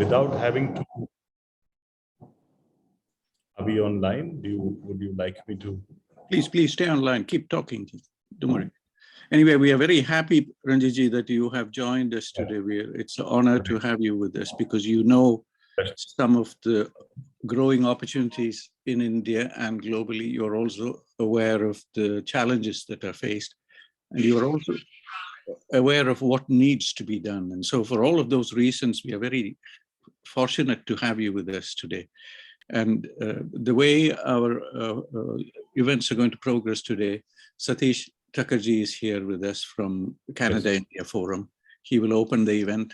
without having to. Are we online? Would you like me to? Please stay online. Keep talking. Don't worry. Anyway, we are very happy, Ranjitji, that you have joined us today. It's an honor to have you with us because you know some of the growing opportunities in India and globally. You're also aware of the challenges that are faced, and you're also aware of what needs to be done. And so for all of those reasons, we are very fortunate to have you with us today. And the way our events are going to progress today, Satish Thakurji is here with us from Canada India Forum. He will open the event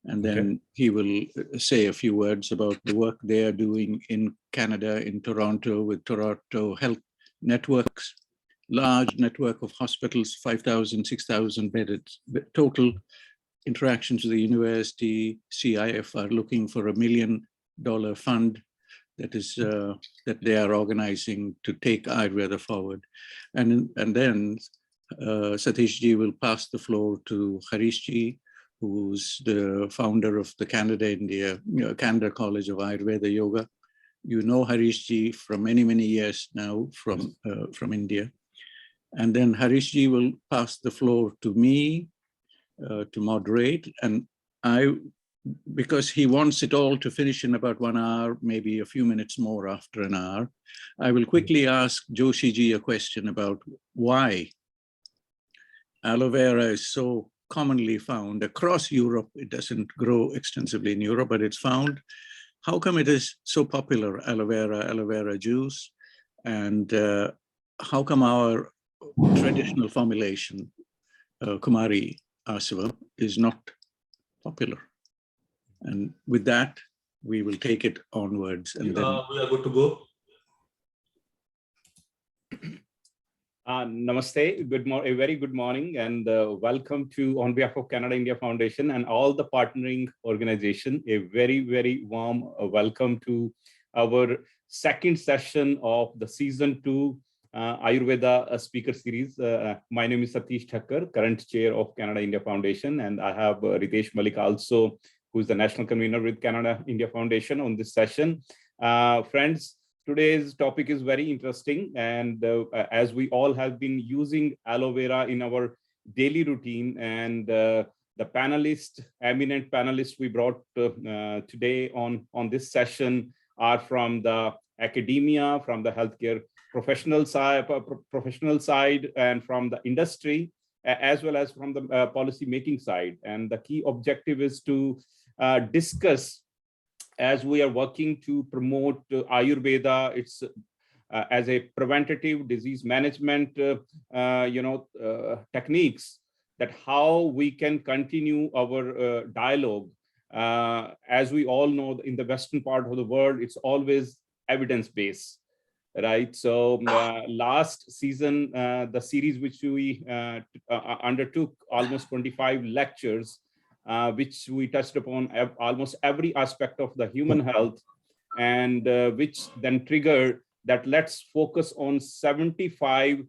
and then he will say a few words about the work they are doing in Canada, in Toronto, with Toronto Health Networks, large network of hospitals, 5,000, 6,000 bedded total. Interactions with the university, CIF are looking for $1 million fund that is that they are organizing to take Ayurveda forward. And then Satishji will pass the floor to Harishji, who's the founder of the Canada College of Ayurveda Yoga. You know Harishji from many, many years now from India. And then Harishji will pass the floor to me to moderate. And because he wants it all to finish in about 1 hour, maybe a few minutes more after an hour, I will quickly ask Joshiji a question about why aloe vera is so commonly found across Europe. It doesn't grow extensively in Europe, but it's found. How come it is so popular, aloe vera juice? And how come our traditional formulation, Kumariasava, is not popular? And with that, we will take it onwards. And then we are good to go. Namaste, a very good morning, and welcome to, on behalf of Canada India Foundation and all the partnering organization, a very, very warm welcome to our second session of the season 2 Ayurveda speaker series. My name is Satish Thakur, current chair of Canada India Foundation, and I have Ritesh Malik also, who is the national convener with Canada India Foundation on this session. Friends, today's topic is very interesting, and as we all have been using aloe vera in our daily routine, and the eminent panelists we brought today on this session are from the academia, from the healthcare professional side, and from the industry, as well as from the policy making side. And the key objective is to discuss, as we are working to promote Ayurveda, it's as a preventative disease management, techniques, that how we can continue our dialogue. As we all know, in the Western part of the world, it's always evidence-based, right? So last season, the series which we undertook, almost 25 lectures, which we touched upon almost every aspect of the human health, and which then triggered that let's focus on 75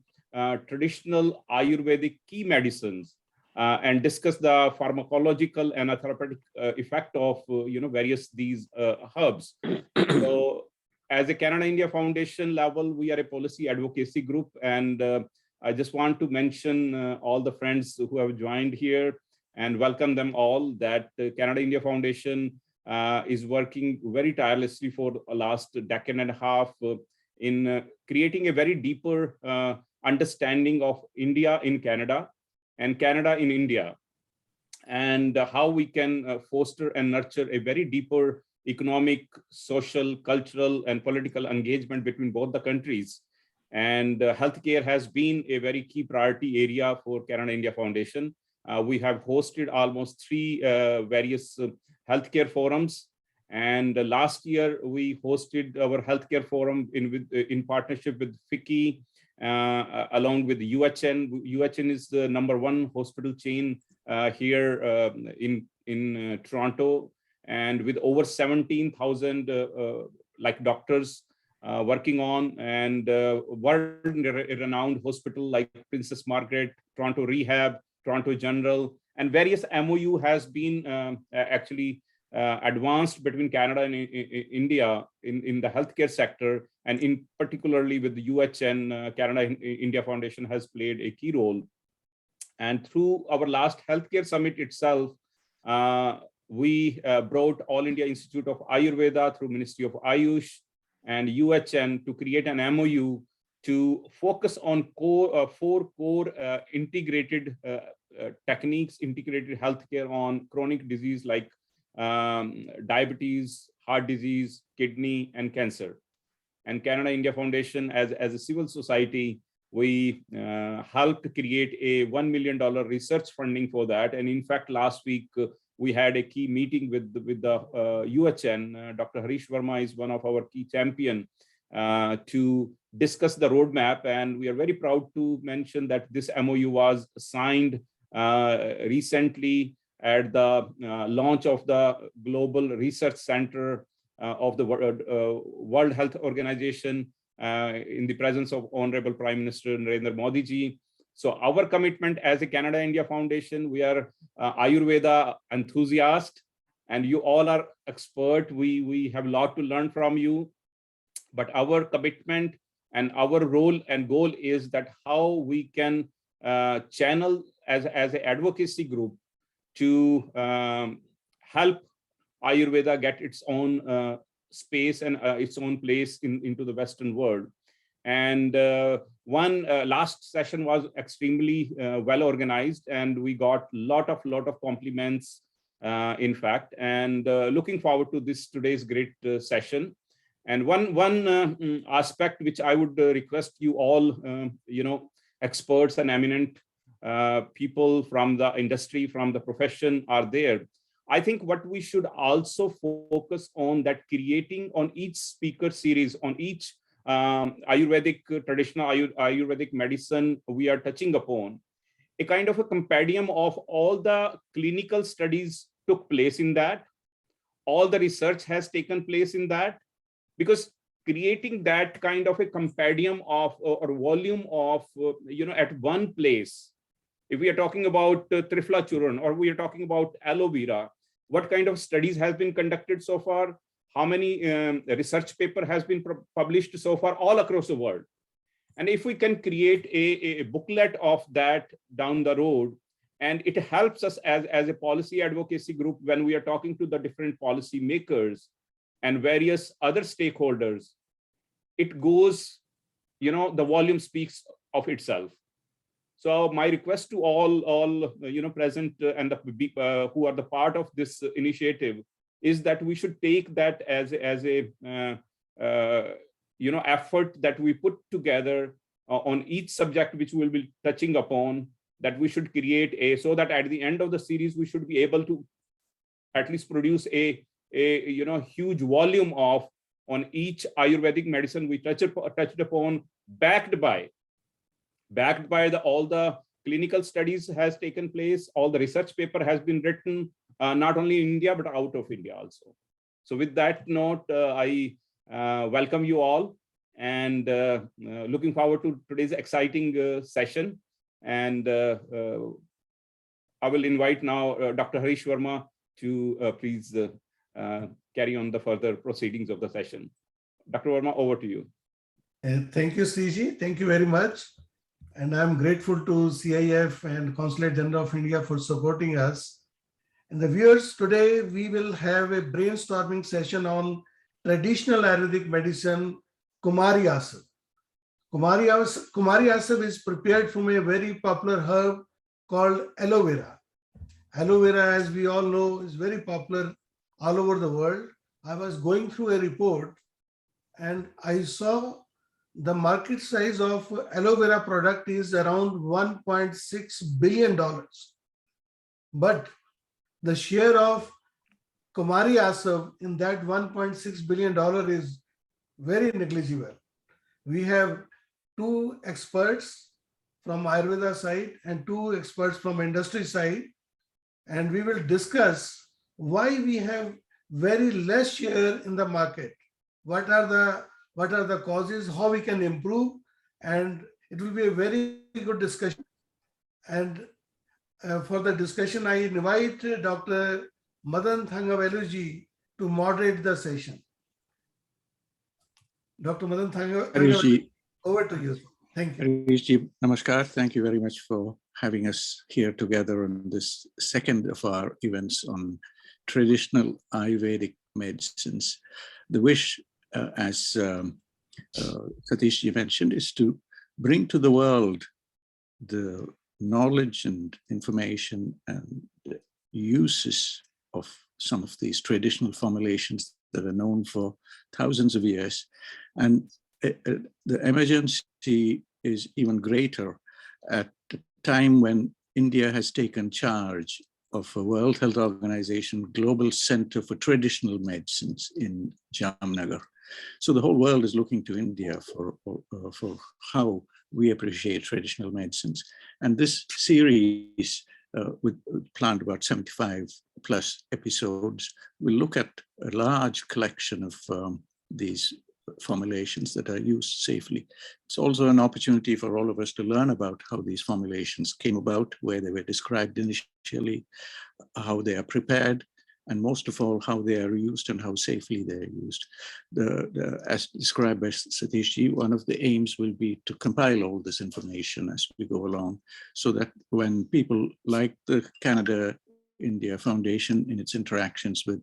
traditional Ayurvedic key medicines and discuss the pharmacological and a therapeutic effect of various these herbs. So as a Canada India Foundation level, we are a policy advocacy group, and I just want to mention all the friends who have joined here and welcome them all, that Canada India Foundation is working very tirelessly for the last decade and a half in creating a very deeper understanding of India in Canada and Canada in India, and how we can foster and nurture a very deeper economic, social, cultural, and political engagement between both the countries. And healthcare has been a very key priority area for Canada India Foundation. We have hosted almost 3 various healthcare forums, and last year we hosted our healthcare forum in partnership with FICCI, along with UHN. UHN is the #1 hospital chain here in Toronto, and with over 17,000 doctors working on, and world-renowned hospital like Princess Margaret, Toronto Rehab, Toronto General, and various MOU has been actually advanced between Canada and India in the healthcare sector, and in particularly with the UHN, Canada-India Foundation has played a key role. And through our last healthcare summit itself, we brought All India Institute of Ayurveda through Ministry of Ayush and UHN to create an MOU to focus on four core integrated techniques, integrated healthcare on chronic disease like diabetes, heart disease, kidney, and cancer. And Canada-India Foundation, as a civil society, we helped create a $1 million research funding for that. And in fact, last week, we had a key meeting with the UHN. Dr. Harish Verma is one of our key champions to discuss the roadmap. And we are very proud to mention that this MOU was signed recently at the launch of the Global Research Center of the World Health Organization in the presence of Honorable Prime Minister Narendra Modi ji. So our commitment as a Canada-India Foundation, we are Ayurveda enthusiasts, and you all are expert. We have a lot to learn from you, but our commitment and our role and goal is that how we can channel as an advocacy group to help Ayurveda get its own space and its own place into the Western world. And one last session was extremely well organized, and we got lot of compliments, in fact. And looking forward to today's great session. And one aspect which I would request you all, experts and eminent people from the industry, from the profession are there. I think what we should also focus on that creating on each speaker series, on each Ayurvedic, traditional Ayurvedic medicine we are touching upon, a kind of a compendium of all the clinical studies took place in that, all the research has taken place in that, because creating that kind of a compendium of or volume of, at one place, if we are talking about Trifla churn or we are talking about aloe vera, what kind of studies has been conducted so far? How many research paper has been published so far all across the world? And if we can create a booklet of that down the road, and it helps us as a policy advocacy group when we are talking to the different policy makers and various other stakeholders, it goes, the volume speaks of itself. So my request to all present and the who are the part of this initiative is that we should take that as a effort that we put together on each subject which we will be touching upon, that we should create so that at the end of the series we should be able to at least produce a huge volume of on each Ayurvedic medicine we touched upon, backed by all the clinical studies has taken place, all the research paper has been written, not only in India, but out of India also. So with that note, I welcome you all, and looking forward to today's exciting session. And I will invite now Dr. Harish Verma to please carry on the further proceedings of the session. Dr. Verma, over to you. Thank you, CG. Thank you very much. And I'm grateful to CIF and Consulate General of India for supporting us. And the viewers, today we will have a brainstorming session on traditional Ayurvedic medicine, Kumariasava. Kumariasava is prepared from a very popular herb called aloe vera. Aloe vera, as we all know, is very popular all over the world. I was going through a report and I saw the market size of aloe vera product is around $1.6 billion. But the share of Kumariasava in that $1.6 billion is very negligible. We have two experts from Ayurveda side and two experts from industry side, and we will discuss why we have very less share in the market. What are the causes, how we can improve, and it will be a very good discussion. And for the discussion, I invite Dr. Madan Thangaveluji to moderate the session. Dr. Madan Thangaveluji, Harishji, over to you. Thank you. Harishji, namaskar. Thank you very much for having us here together on this second of our events on traditional Ayurvedic medicines. The wish, as Satishji mentioned, is to bring to the world the knowledge and information and uses of some of these traditional formulations that are known for thousands of years. And the emergency is even greater at the time when India has taken charge of a World Health Organization Global Center for Traditional Medicines in Jamnagar. So the whole world is looking to India for how we appreciate traditional medicines. And this series, with planned about 75 plus episodes, will look at a large collection of these formulations that are used safely. It's also an opportunity for all of us to learn about how these formulations came about, where they were described initially, how they are prepared, and most of all, how they are used and how safely they are used. As described by Satishji, one of the aims will be to compile all this information as we go along, so that when people like the Canada India Foundation in its interactions with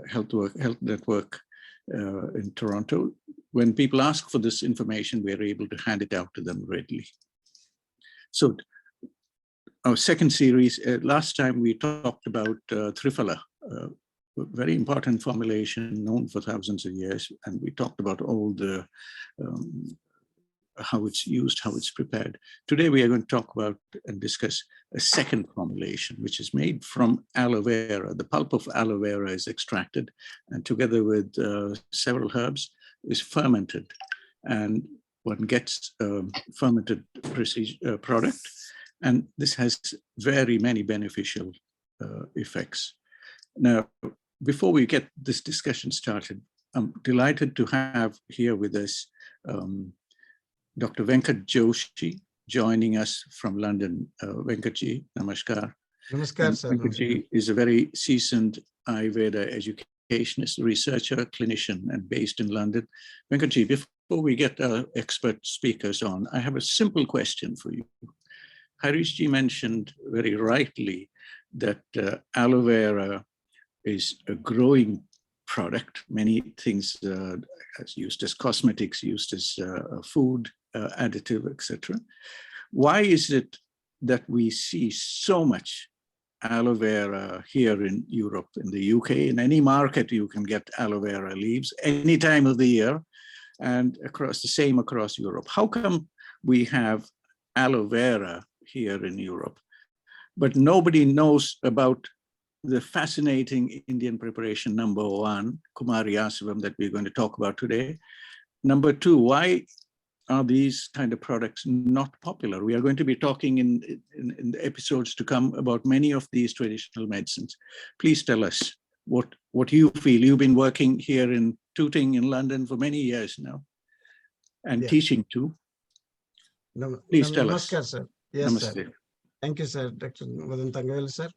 Health Network in Toronto, when people ask for this information, we are able to hand it out to them readily. So our second series, last time we talked about Triphala, a very important formulation known for thousands of years, and we talked about all the how it's used, how it's prepared. Today we are going to talk about and discuss a second formulation, which is made from aloe vera. The pulp of aloe vera is extracted and together with several herbs is fermented, and one gets a fermented product. And this has very many beneficial effects. Now, before we get this discussion started, I'm delighted to have here with us Dr. Venkat Joshi joining us from London. Venkatji, namaskar. Namaskar, sir. Venkatji is a very seasoned Ayurveda educationist, researcher, clinician, and based in London. Venkatji, before we get our expert speakers on, I have a simple question for you. Harishji mentioned very rightly that aloe vera is a growing product. Many things used as cosmetics, used as food, additive, etc. Why is it that we see so much aloe vera here in Europe, in the UK? In any market you can get aloe vera leaves any time of the year, and across Europe. How come we have aloe vera here in Europe, but nobody knows about the fascinating Indian preparation number one, Kumariasava, that we're going to talk about today? Number two, why are these kind of products not popular? We are going to be talking in the episodes to come about many of these traditional medicines. Please tell us what you feel. You've been working here in Tooting in London for many years now and teaching too. Please tell us. Namaskar, sir. Yes, Namaste. sir. Thank you, sir, Dr. Madan Thangavel, sir.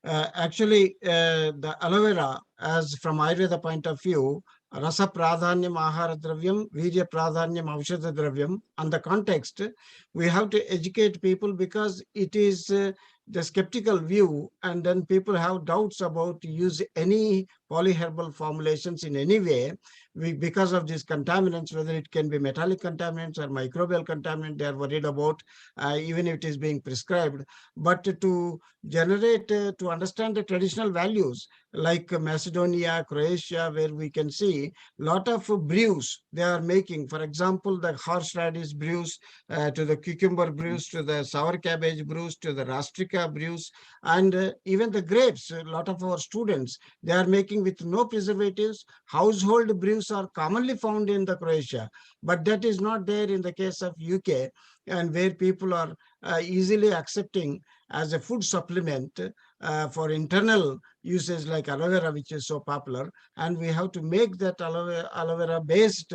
Actually, the aloe vera, as from Ayurveda point of view, rasa pradhanyam ahara dravyam, virya pradhanyam aushadha dravyam. On the context, we have to educate people because it is the skeptical view, and then people have doubts about use any polyherbal formulations in any way because of these contaminants, whether it can be metallic contaminants or microbial contaminant, they are worried about, even if it is being prescribed. But to generate, to understand the traditional values, like Macedonia, Croatia, where we can see a lot of brews they are making. For example, the horseradish brews, to the cucumber brews, to the sour cabbage brews, to the rastrika brews, and even the grapes. A lot of our students, they are making with no preservatives. Household brews are commonly found in the Croatia, but that is not there in the case of UK. and where people are easily accepting as a food supplement for internal uses like aloe vera, which is so popular. And we have to make that aloe vera based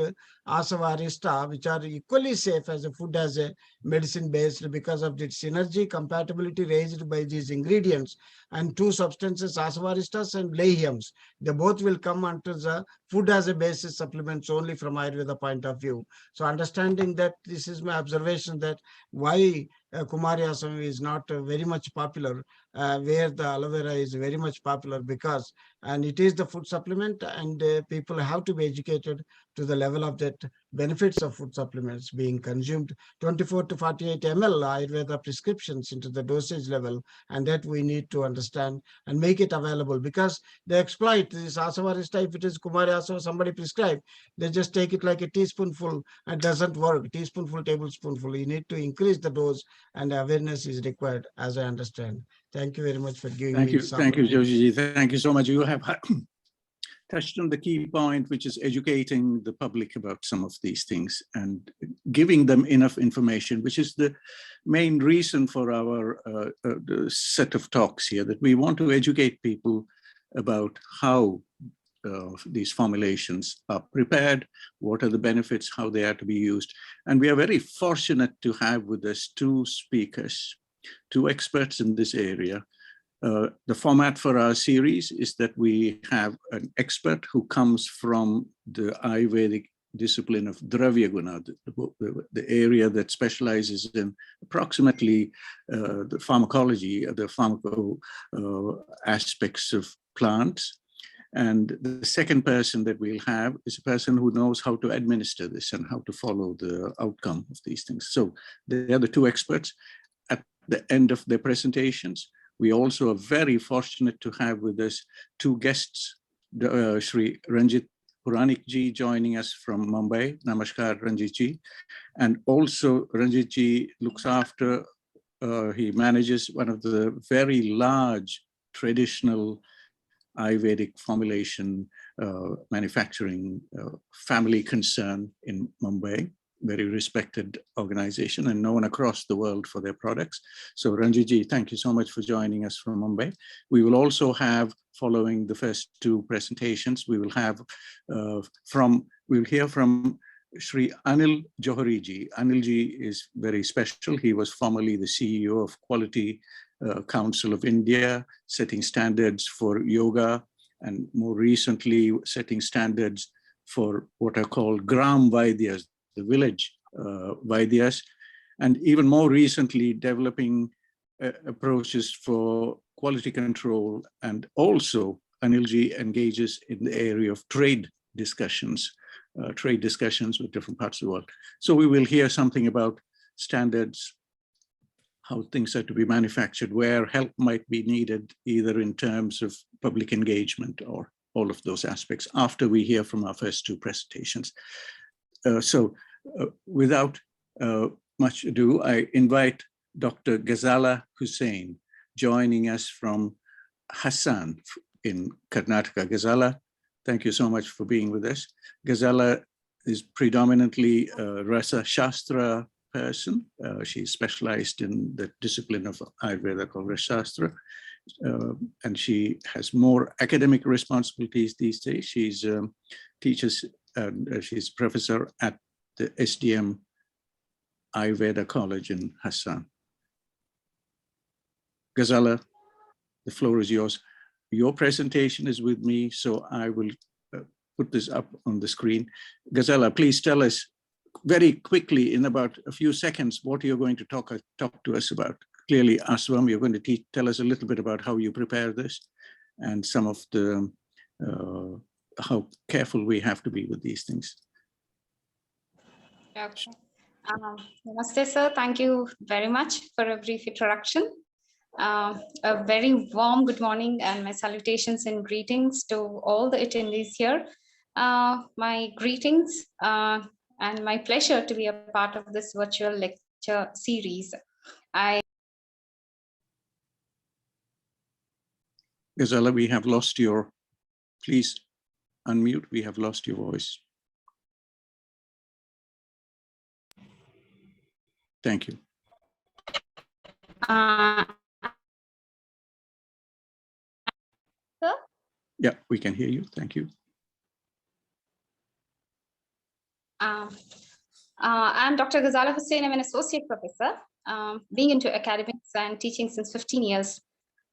asavarista, which are equally safe as a food as a medicine based because of its synergy compatibility raised by these ingredients. And two substances, asawaristas and leihyams, they both will come under the food as a basis supplements only from Ayurveda point of view. So understanding that, this is my observation that why Kumariasava is not very much popular, where the aloe vera is very much popular, because and it is the food supplement, and people have to be educated to the level of that benefits of food supplements being consumed 24 to 48 ml Ayurveda prescriptions into the dosage level, and that we need to understand and make it available, because they exploit this asavarista. If it is Kumariasava somebody prescribed, they just take it like a teaspoonful and doesn't work. Teaspoonful, tablespoonful. You need to increase the dose, and awareness is required, as I understand. Thank you very much for giving me this Thank you, opportunity. Joshiji. Thank you so much. You have touched on the key point, which is educating the public about some of these things and giving them enough information, which is the main reason for our set of talks here, that we want to educate people about how these formulations are prepared, what are the benefits, how they are to be used. And we are very fortunate to have with us two speakers, two experts in this area. The format for our series is that we have an expert who comes from the Ayurvedic discipline of Dravya Guna, the area that specializes in approximately the pharmacology, the pharmaco aspects of plants. And the second person that we'll have is a person who knows how to administer this and how to follow the outcome of these things. So they are the two experts. At the end of their presentations, we also are very fortunate to have with us two guests, Shri Ranjit Puranik ji joining us from Mumbai. Namaskar, Ranjit ji. And also Ranjit ji looks after, he manages one of the very large traditional Ayurvedic formulation manufacturing family concern in Mumbai, very respected organization and known across the world for their products. So Ranjit ji, thank you so much for joining us from Mumbai. We will also have, following the first two presentations, we will have we'll hear from Shri Anil Johari ji. Anil ji is very special. He was formerly the CEO of Quality Council of India, setting standards for yoga, and more recently setting standards for what are called Gram Vaidyas, the village Vaidyas, and even more recently developing approaches for quality control. And also Anilji engages in the area of trade discussions with different parts of the world. So we will hear something about standards, how things are to be manufactured, where help might be needed, either in terms of public engagement or all of those aspects, after we hear from our first two presentations. Without much ado, I invite Dr. Ghazala Hussain, joining us from Hassan in Karnataka. Ghazala, thank you so much for being with us. Ghazala is predominantly a Rasa Shastra person. She's specialized in the discipline of Ayurveda called Rasa Shastra. And she has more academic responsibilities these days. She's teaches and she's professor at the SDM Ayurveda College in Hassan. Ghazala, the floor is yours. Your presentation is with me, so I will put this up on the screen. Ghazala, please tell us very quickly, in about a few seconds, what you're going to talk to us about. Clearly, Aswam, you're going to tell us a little bit about how you prepare this and some of the, how careful we have to be with these things. Okay. Namaste, sir. Thank you very much for a brief introduction. A very warm good morning and my salutations and greetings to all the attendees here. My greetings and my pleasure to be a part of this virtual lecture series. Ghazala, we have lost your, please unmute, we have lost your voice. Thank you. Sir? Yeah, we can hear you. Thank you. I'm Dr. Ghazala Hussain. I'm an associate professor, being into academics and teaching since 15 years.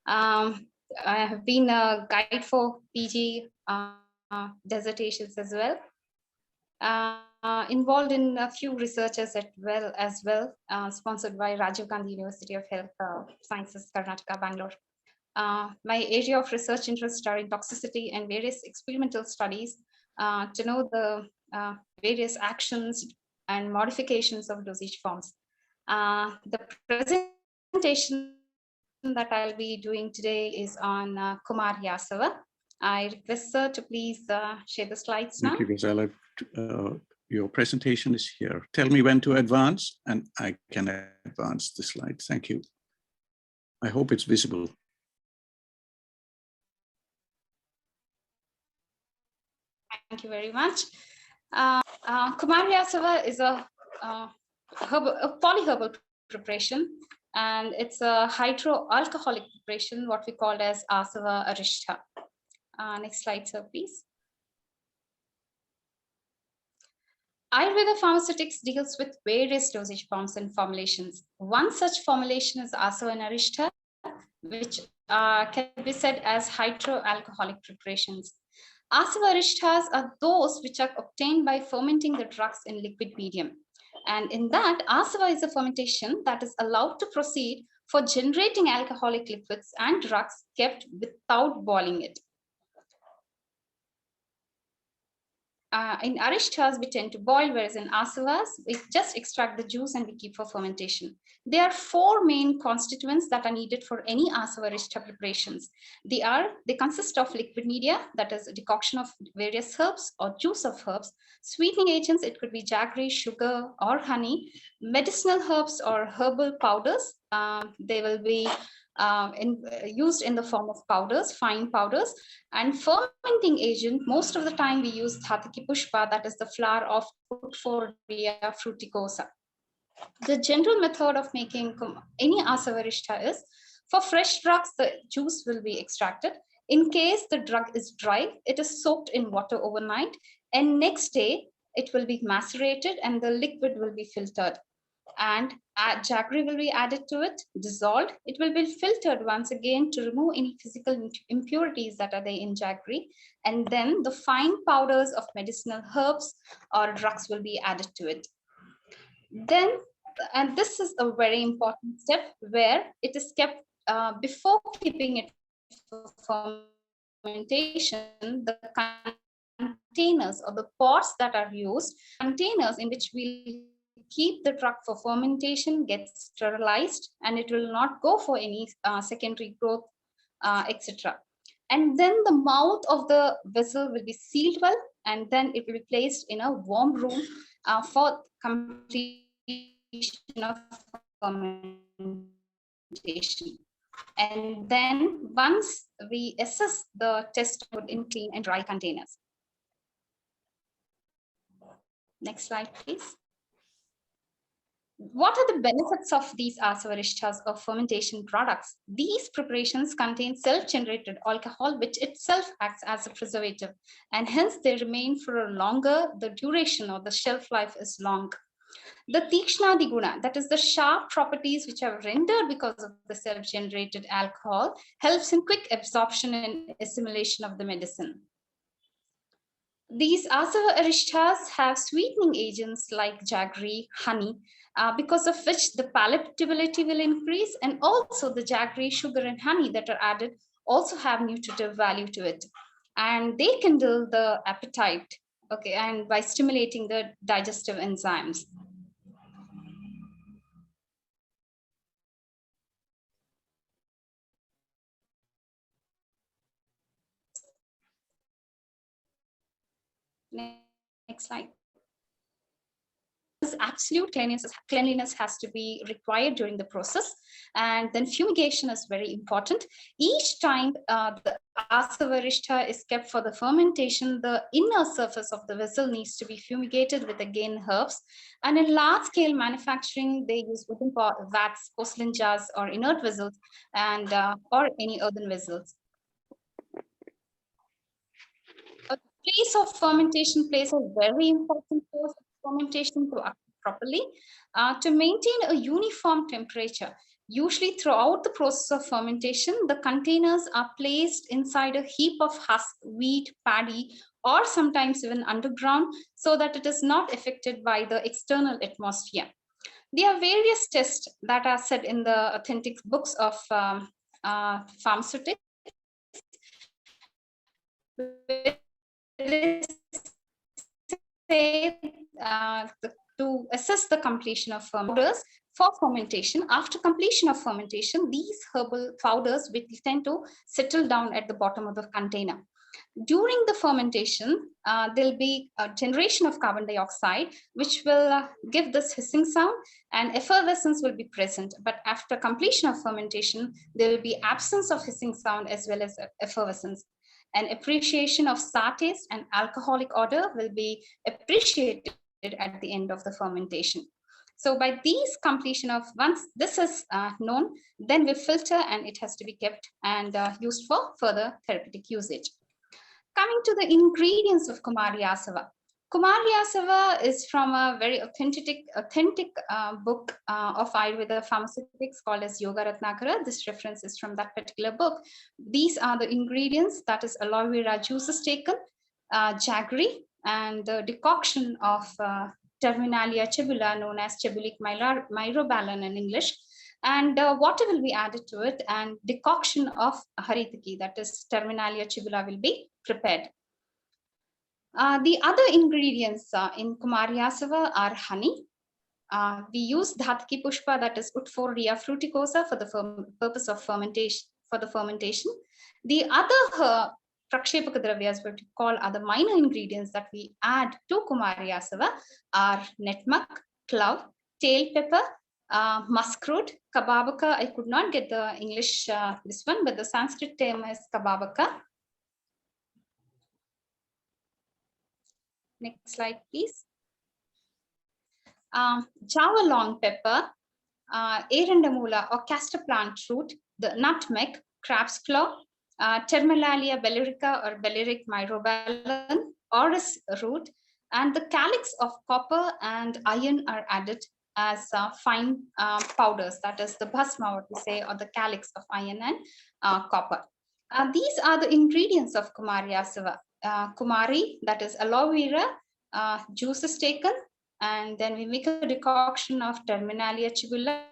I have been a guide for PG dissertations as well. Involved in a few researches as well, sponsored by Rajiv Gandhi University of Health Sciences, Karnataka, Bangalore. My area of research interests are in toxicity and various experimental studies to know the various actions and modifications of dosage forms. The presentation that I'll be doing today is on Kumariasava. I request sir to please share the slides now. Thank you, Ghazala. Your presentation is here. Tell me when to advance and I can advance the slides. Thank you. I hope it's visible. Thank you very much. Kumariasava is a polyherbal preparation, and it's a hydroalcoholic preparation, what we call as Asava Arishtha. Next slide, sir, please. Ayurveda Pharmaceutics deals with various dosage forms and formulations. One such formulation is Asava and Arishtha, which can be said as hydroalcoholic preparations. Asava arishthas are those which are obtained by fermenting the drugs in liquid medium. And in that, Asava is a fermentation that is allowed to proceed for generating alcoholic liquids and drugs kept without boiling it. In arishthas, we tend to boil, whereas in asavas, we just extract the juice and we keep for fermentation. There are four main constituents that are needed for any asava arishtha preparations. They consist of liquid media, that is a decoction of various herbs or juice of herbs, sweetening agents, it could be jaggery, sugar, or honey, medicinal herbs or herbal powders. They will be used in the form of powders, fine powders, and fermenting agent. Most of the time we use Dhataki Pushpa, that is the flower of Woodfordia fruticosa. The general method of making any asava arishtha is, for fresh drugs, the juice will be extracted. In case the drug is dry, it is soaked in water overnight, and next day it will be macerated and the liquid will be filtered. And jaggery will be added to it, dissolved. It will be filtered once again to remove any physical impurities that are there in jaggery. And then the fine powders of medicinal herbs or drugs will be added to it. Then, and this is a very important step where it is kept before keeping it for fermentation, the containers or the pots that are used, containers in which we keep the drug for fermentation gets sterilized, and it will not go for any secondary growth, etc. And then the mouth of the vessel will be sealed well, and then it will be placed in a warm room for completion of fermentation. And then once we assess the test in clean and dry containers. Next slide, please. What are the benefits of these asava arishthas or fermentation products? These preparations contain self-generated alcohol, which itself acts as a preservative, and hence they remain for a longer, the duration or the shelf life is long. The Tikshna Diguna, that is the sharp properties which are rendered because of the self-generated alcohol, helps in quick absorption and assimilation of the medicine. These asava arishthas have sweetening agents like jaggery, honey, because of which the palatability will increase, and also the jaggery, sugar, and honey that are added also have nutritive value to it. And they kindle the appetite, okay, and by stimulating the digestive enzymes. Next slide. because absolute cleanliness has to be required during the process. And then fumigation is very important. Each time the asavarishta is kept for the fermentation, the inner surface of the vessel needs to be fumigated with again herbs. And in large scale manufacturing, they use wooden vats, porcelain jars, or inert vessels, and or any earthen vessels. A place of fermentation plays a very important role for fermentation to occur properly. To maintain a uniform temperature, usually throughout the process of fermentation, the containers are placed inside a heap of husk, wheat, paddy, or sometimes even underground, so that it is not affected by the external atmosphere. There are various tests that are said in the authentic books of pharmaceutics to assess the completion of powders for fermentation. After completion of fermentation, these herbal powders will tend to settle down at the bottom of the container. During the fermentation, there'll be a generation of carbon dioxide, which will give this hissing sound, and effervescence will be present. But after completion of fermentation, there will be absence of hissing sound as well as effervescence. An appreciation of sour taste and alcoholic odor will be appreciated at the end of the fermentation. So by these completion of, once this is known, then we filter and it has to be kept and used for further therapeutic usage. Coming to the ingredients of Kumariasava. Kumariasava is from a very authentic book of Ayurveda pharmaceutics called as Yoga Ratnakara. This reference is from that particular book. These are the ingredients, that is aloe vera juice is taken, jaggery, and the decoction of Terminalia chebula, known as Chebulic myrobalan in English. And water will be added to it, and decoction of haritaki, that is Terminalia chebula, will be prepared. The other ingredients in Kumariasava are honey. We use Dhataki Pushpa, that is Woodfordia fruticosa, for the purpose of fermentation. The other prakshepaka dravyas, what we call other minor ingredients that we add to Kumariasava, are netmak, clove, tail pepper, muskroot, kababaka. I could not get the English this one, but the Sanskrit term is kababaka. Next slide, please. Java long pepper, erindamula or castor plant root, the nutmeg, crab's claw, Terminalia bellerica or belleric myrobalan, orris root, and the calyx of copper and iron are added as fine powders, that is the bhasma, what we say, or the calyx of iron and copper. These are the ingredients of Kumariasava. Kumari, that is aloe vera, juice is taken, and then we make a decoction of Terminalia chebula.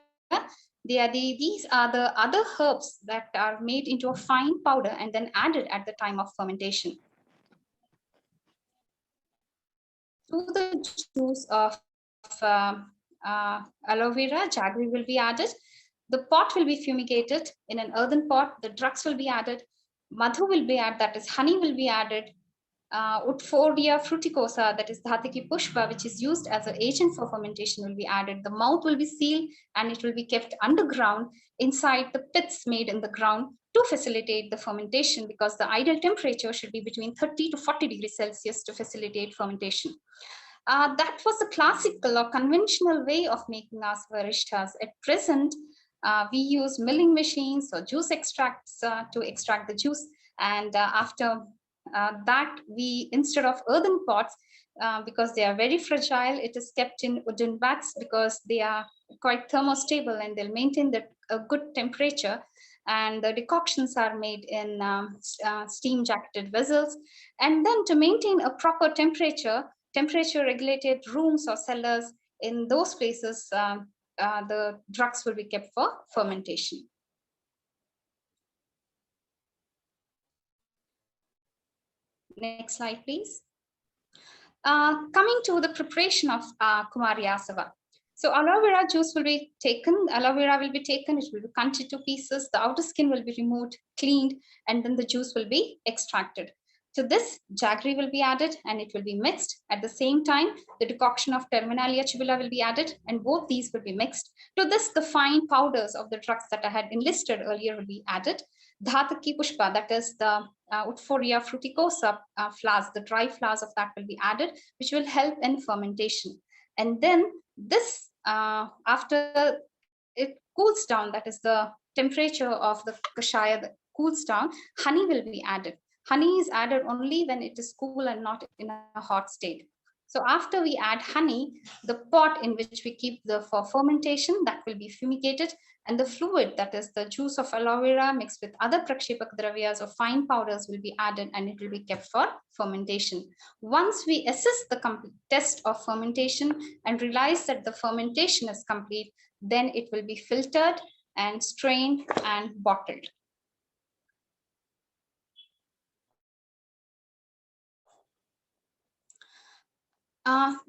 These are the other herbs that are made into a fine powder and then added at the time of fermentation. To the juice of aloe vera, jaggery will be added. The pot will be fumigated in an earthen pot. The drugs will be added. Madhu will be added, that is honey will be added. Woodfordia fruticosa, that is Dhataki Pushpa, which is used as an agent for fermentation, will be added. The mouth will be sealed and it will be kept underground inside the pits made in the ground to facilitate the fermentation, because the ideal temperature should be between 30 to 40 degrees Celsius to facilitate fermentation. That was the classical or conventional way of making asavarishtas. At present, we use milling machines or juice extracts to extract the juice, and after that, we, instead of earthen pots, because they are very fragile, it is kept in wooden vats because they are quite thermostable and they'll maintain a good temperature. And the decoctions are made in steam jacketed vessels. And then to maintain a proper temperature regulated rooms or cellars, in those places, the drugs will be kept for fermentation. Next slide, please. Coming to the preparation of Kumariasava. So aloe vera juice will be taken, aloe vera will be taken, it will be cut into pieces, the outer skin will be removed, cleaned, and then the juice will be extracted. To this, jaggery will be added and it will be mixed. At the same time, the decoction of Terminalia tubula will be added and both these will be mixed. To this, the fine powders of the drugs that I had enlisted earlier will be added. Dhataki pushpa, that is the Woodfordia fruticosa flowers, the dry flowers of that will be added, which will help in fermentation. And then this, after it cools down, that is the temperature of the kashaya that cools down, honey will be added. Honey is added only when it is cool and not in a hot state. So after we add honey, the pot in which we keep for fermentation, that will be fumigated, and the fluid, that is the juice of aloe vera mixed with other prakshepak dravyas or fine powders, will be added and it will be kept for fermentation. Once we assess the complete test of fermentation and realize that the fermentation is complete, then it will be filtered and strained and bottled.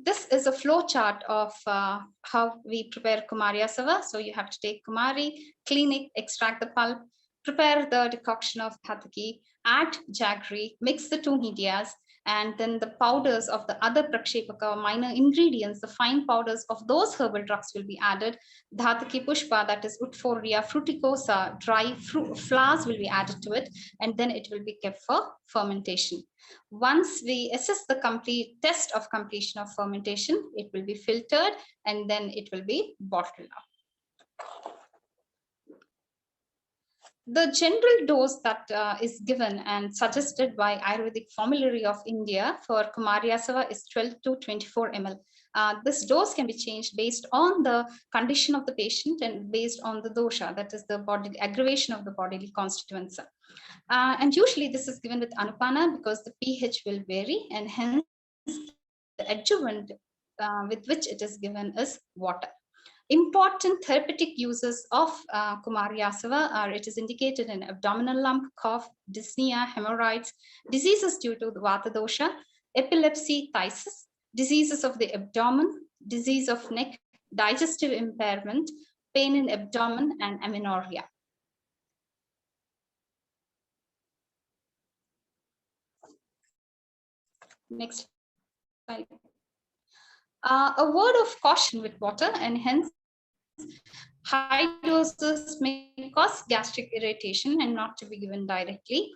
This is a flow chart of how we prepare Kumariasava. So you have to take Kumari, clean it, extract the pulp, prepare the decoction of Hataki, add jaggery, mix the two medias, and then the powders of the other prakshepaka, minor ingredients, the fine powders of those herbal drugs will be added. Dhataki pushpa, that is Woodfordia fruticosa, dry flowers will be added to it, and then it will be kept for fermentation. Once we assess the complete test of completion of fermentation, it will be filtered and then it will be bottled up. The general dose that is given and suggested by Ayurvedic Formulary of India for Kumariasava is 12 to 24 ml. This dose can be changed based on the condition of the patient and based on the dosha, that is the body aggravation of the bodily constituents. And usually this is given with anupana because the pH will vary, and hence the adjuvant with which it is given is water. Important therapeutic uses of Kumariasava are: it is indicated in abdominal lump, cough, dyspnea, hemorrhoids, diseases due to the vata dosha, epilepsy, phthisis, diseases of the abdomen, disease of neck, digestive impairment, pain in abdomen, and amenorrhea. Next slide. A word of caution with water, and hence high doses may cause gastric irritation and not to be given directly.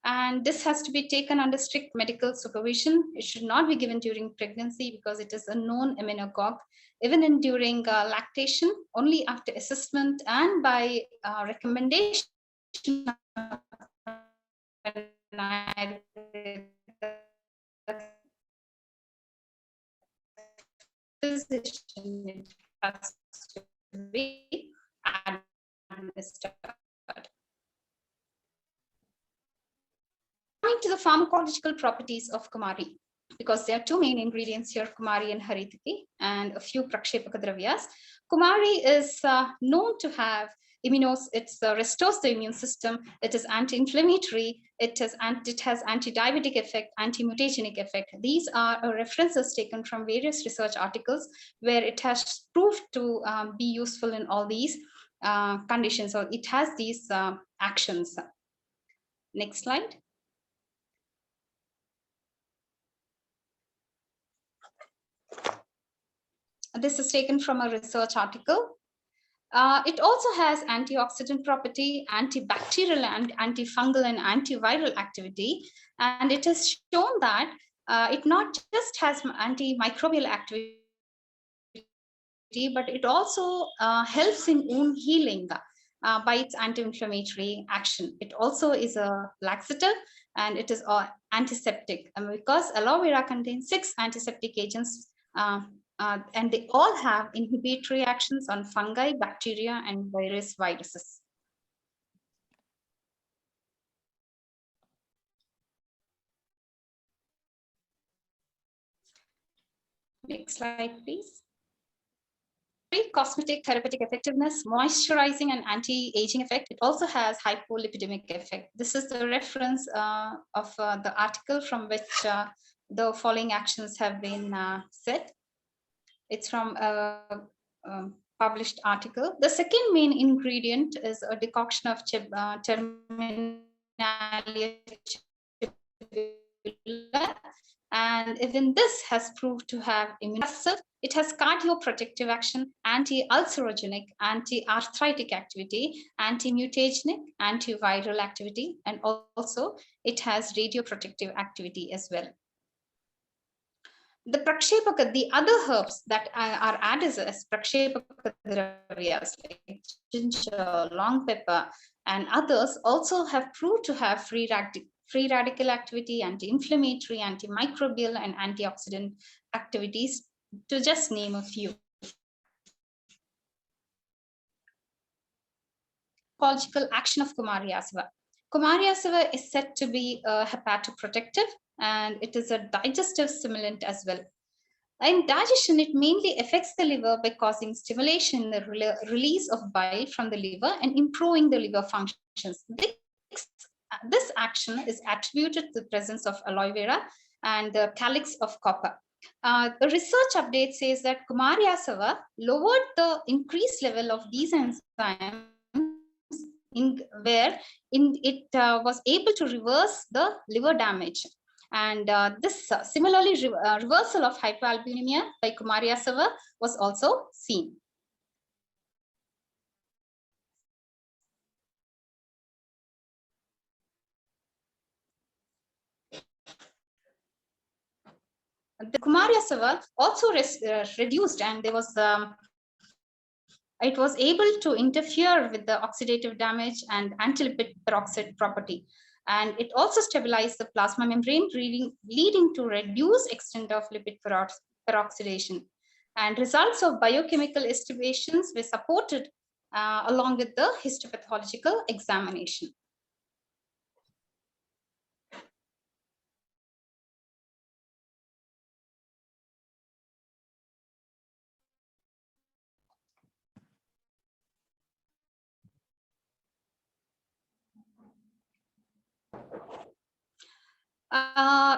And this has to be taken under strict medical supervision. It should not be given during pregnancy because it is a known emmenagogue. Even during lactation, only after assessment and by recommendation physician, it has to be administered. Coming to the pharmacological properties of Kumari, because there are two main ingredients here, Kumari and Haritaki, and a few prakshepaka dravyas. Kumari is known to have it restores the immune system. It is anti-inflammatory. It has anti-diabetic effect, anti-mutagenic effect. These are references taken from various research articles where it has proved to be useful in all these conditions, or it has these actions. Next slide. This is taken from a research article. It also has antioxidant property, antibacterial and antifungal and antiviral activity. And it is shown that it not just has antimicrobial activity, but it also helps in wound healing by its anti-inflammatory action. It also is a laxative and it is antiseptic. And because aloe vera contains 6 antiseptic agents, and they all have inhibitory actions on fungi, bacteria, and various viruses. Next slide, please. Cosmetic therapeutic effectiveness, moisturizing and anti-aging effect. It also has hypolipidemic effect. This is the reference of the article from which the following actions have been said. It's from a published article. The second main ingredient is a decoction of Terminalia and even this has proved to have immunosuppressive. It has cardioprotective action, anti-ulcerogenic, anti-arthritic activity, anti-mutagenic, antiviral activity, and also it has radioprotective activity as well. The prakshepaka, the other herbs that are added as prakshepaka dravyas like ginger, long pepper, and others also have proved to have free radical activity, anti-inflammatory, antimicrobial, and antioxidant activities, to just name a few. Pharmacological action of Kumariasava. Kumariasava is said to be a hepatoprotective, and it is a digestive stimulant as well. In digestion, it mainly affects the liver by causing stimulation in the release of bile from the liver and improving the liver functions. This action is attributed to the presence of aloe vera and the calyx of copper. The research update says that Kumariasava lowered the increased level of these enzymes where it was able to reverse the liver damage. And this similarly reversal of hypoalbuminemia by Kumariasava was also seen. The Kumariasava also reduced, and there was it was able to interfere with the oxidative damage and anti-lipid peroxide property. And it also stabilized the plasma membrane, leading to reduced extent of lipid peroxidation. And results of biochemical estimations were supported along with the histopathological examination.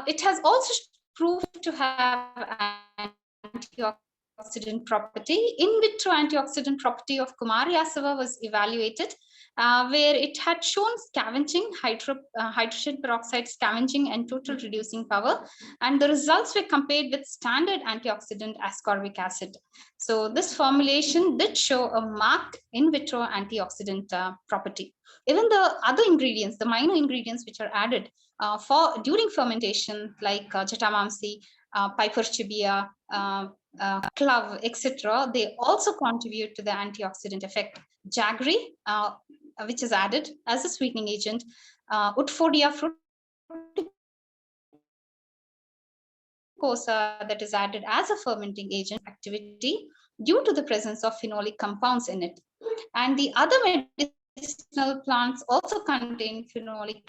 It has also proved to have antioxidant property. In vitro antioxidant property of Kumariasava was evaluated, where it had shown scavenging, hydrogen peroxide scavenging and total reducing power. And the results were compared with standard antioxidant ascorbic acid. So this formulation did show a marked in vitro antioxidant property. Even the other ingredients, the minor ingredients which are added during fermentation, like jatamamsi, piperchibia, clove, etc., they also contribute to the antioxidant effect. Jaggery, which is added as a sweetening agent, Woodfordia fruticosa, that is added as a fermenting agent activity due to the presence of phenolic compounds in it. And the other medicinal plants also contain phenolic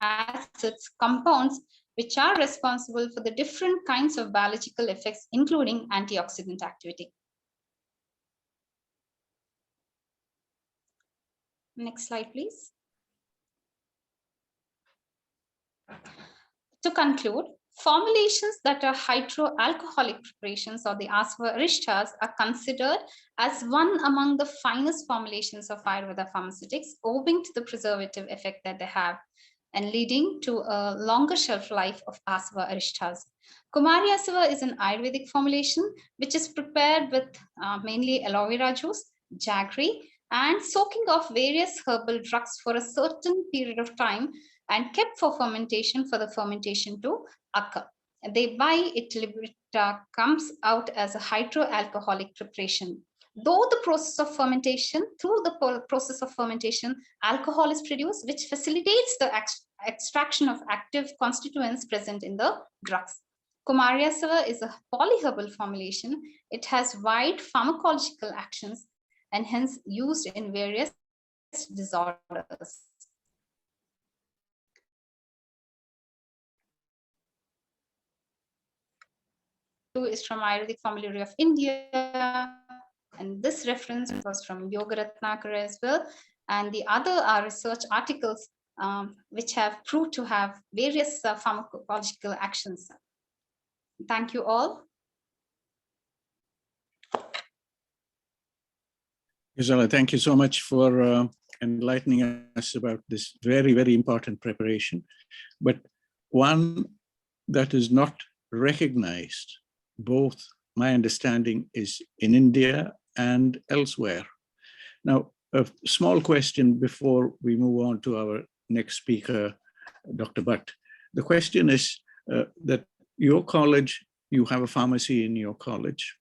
acids compounds which are responsible for the different kinds of biological effects, including antioxidant activity. Next slide, please. To conclude, formulations that are hydroalcoholic preparations, or the Asava arishtas, are considered as one among the finest formulations of Ayurveda pharmaceutics, owing to the preservative effect that they have, and leading to a longer shelf life of Asava arishtas. Kumariasava is an Ayurvedic formulation which is prepared with mainly aloe vera juice, jaggery, and soaking of various herbal drugs for a certain period of time and kept for fermentation for the fermentation to occur. Thereby, it comes out as a hydroalcoholic preparation. Though the process of fermentation, through the process of fermentation, alcohol is produced, which facilitates the extraction of active constituents present in the drugs. Kumariasava is a polyherbal formulation. It has wide pharmacological actions and hence used in various disorders. Is from Ayurvedic Formulary of India, and this reference was from Yoga Ratnakara as well. And the other are research articles which have proved to have various pharmacological actions. Thank you all. Gisela, thank you so much for enlightening us about this very, very important preparation. But one that is not recognized, both my understanding is in India and elsewhere. Now, a small question before we move on to our next speaker, Dr. Bhatt. The question is that your college, you have a pharmacy in your college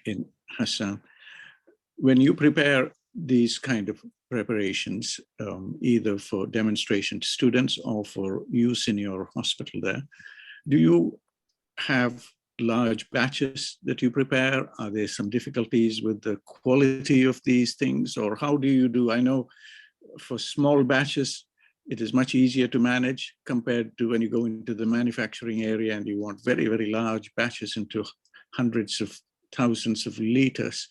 in Assam. When you prepare these kind of preparations, either for demonstration to students or for use in your hospital there, do you have large batches that you prepare? Are there some difficulties with the quality of these things, or how do you do? I know for small batches, it is much easier to manage compared to when you go into the manufacturing area and you want very, very large batches into hundreds of thousands of liters.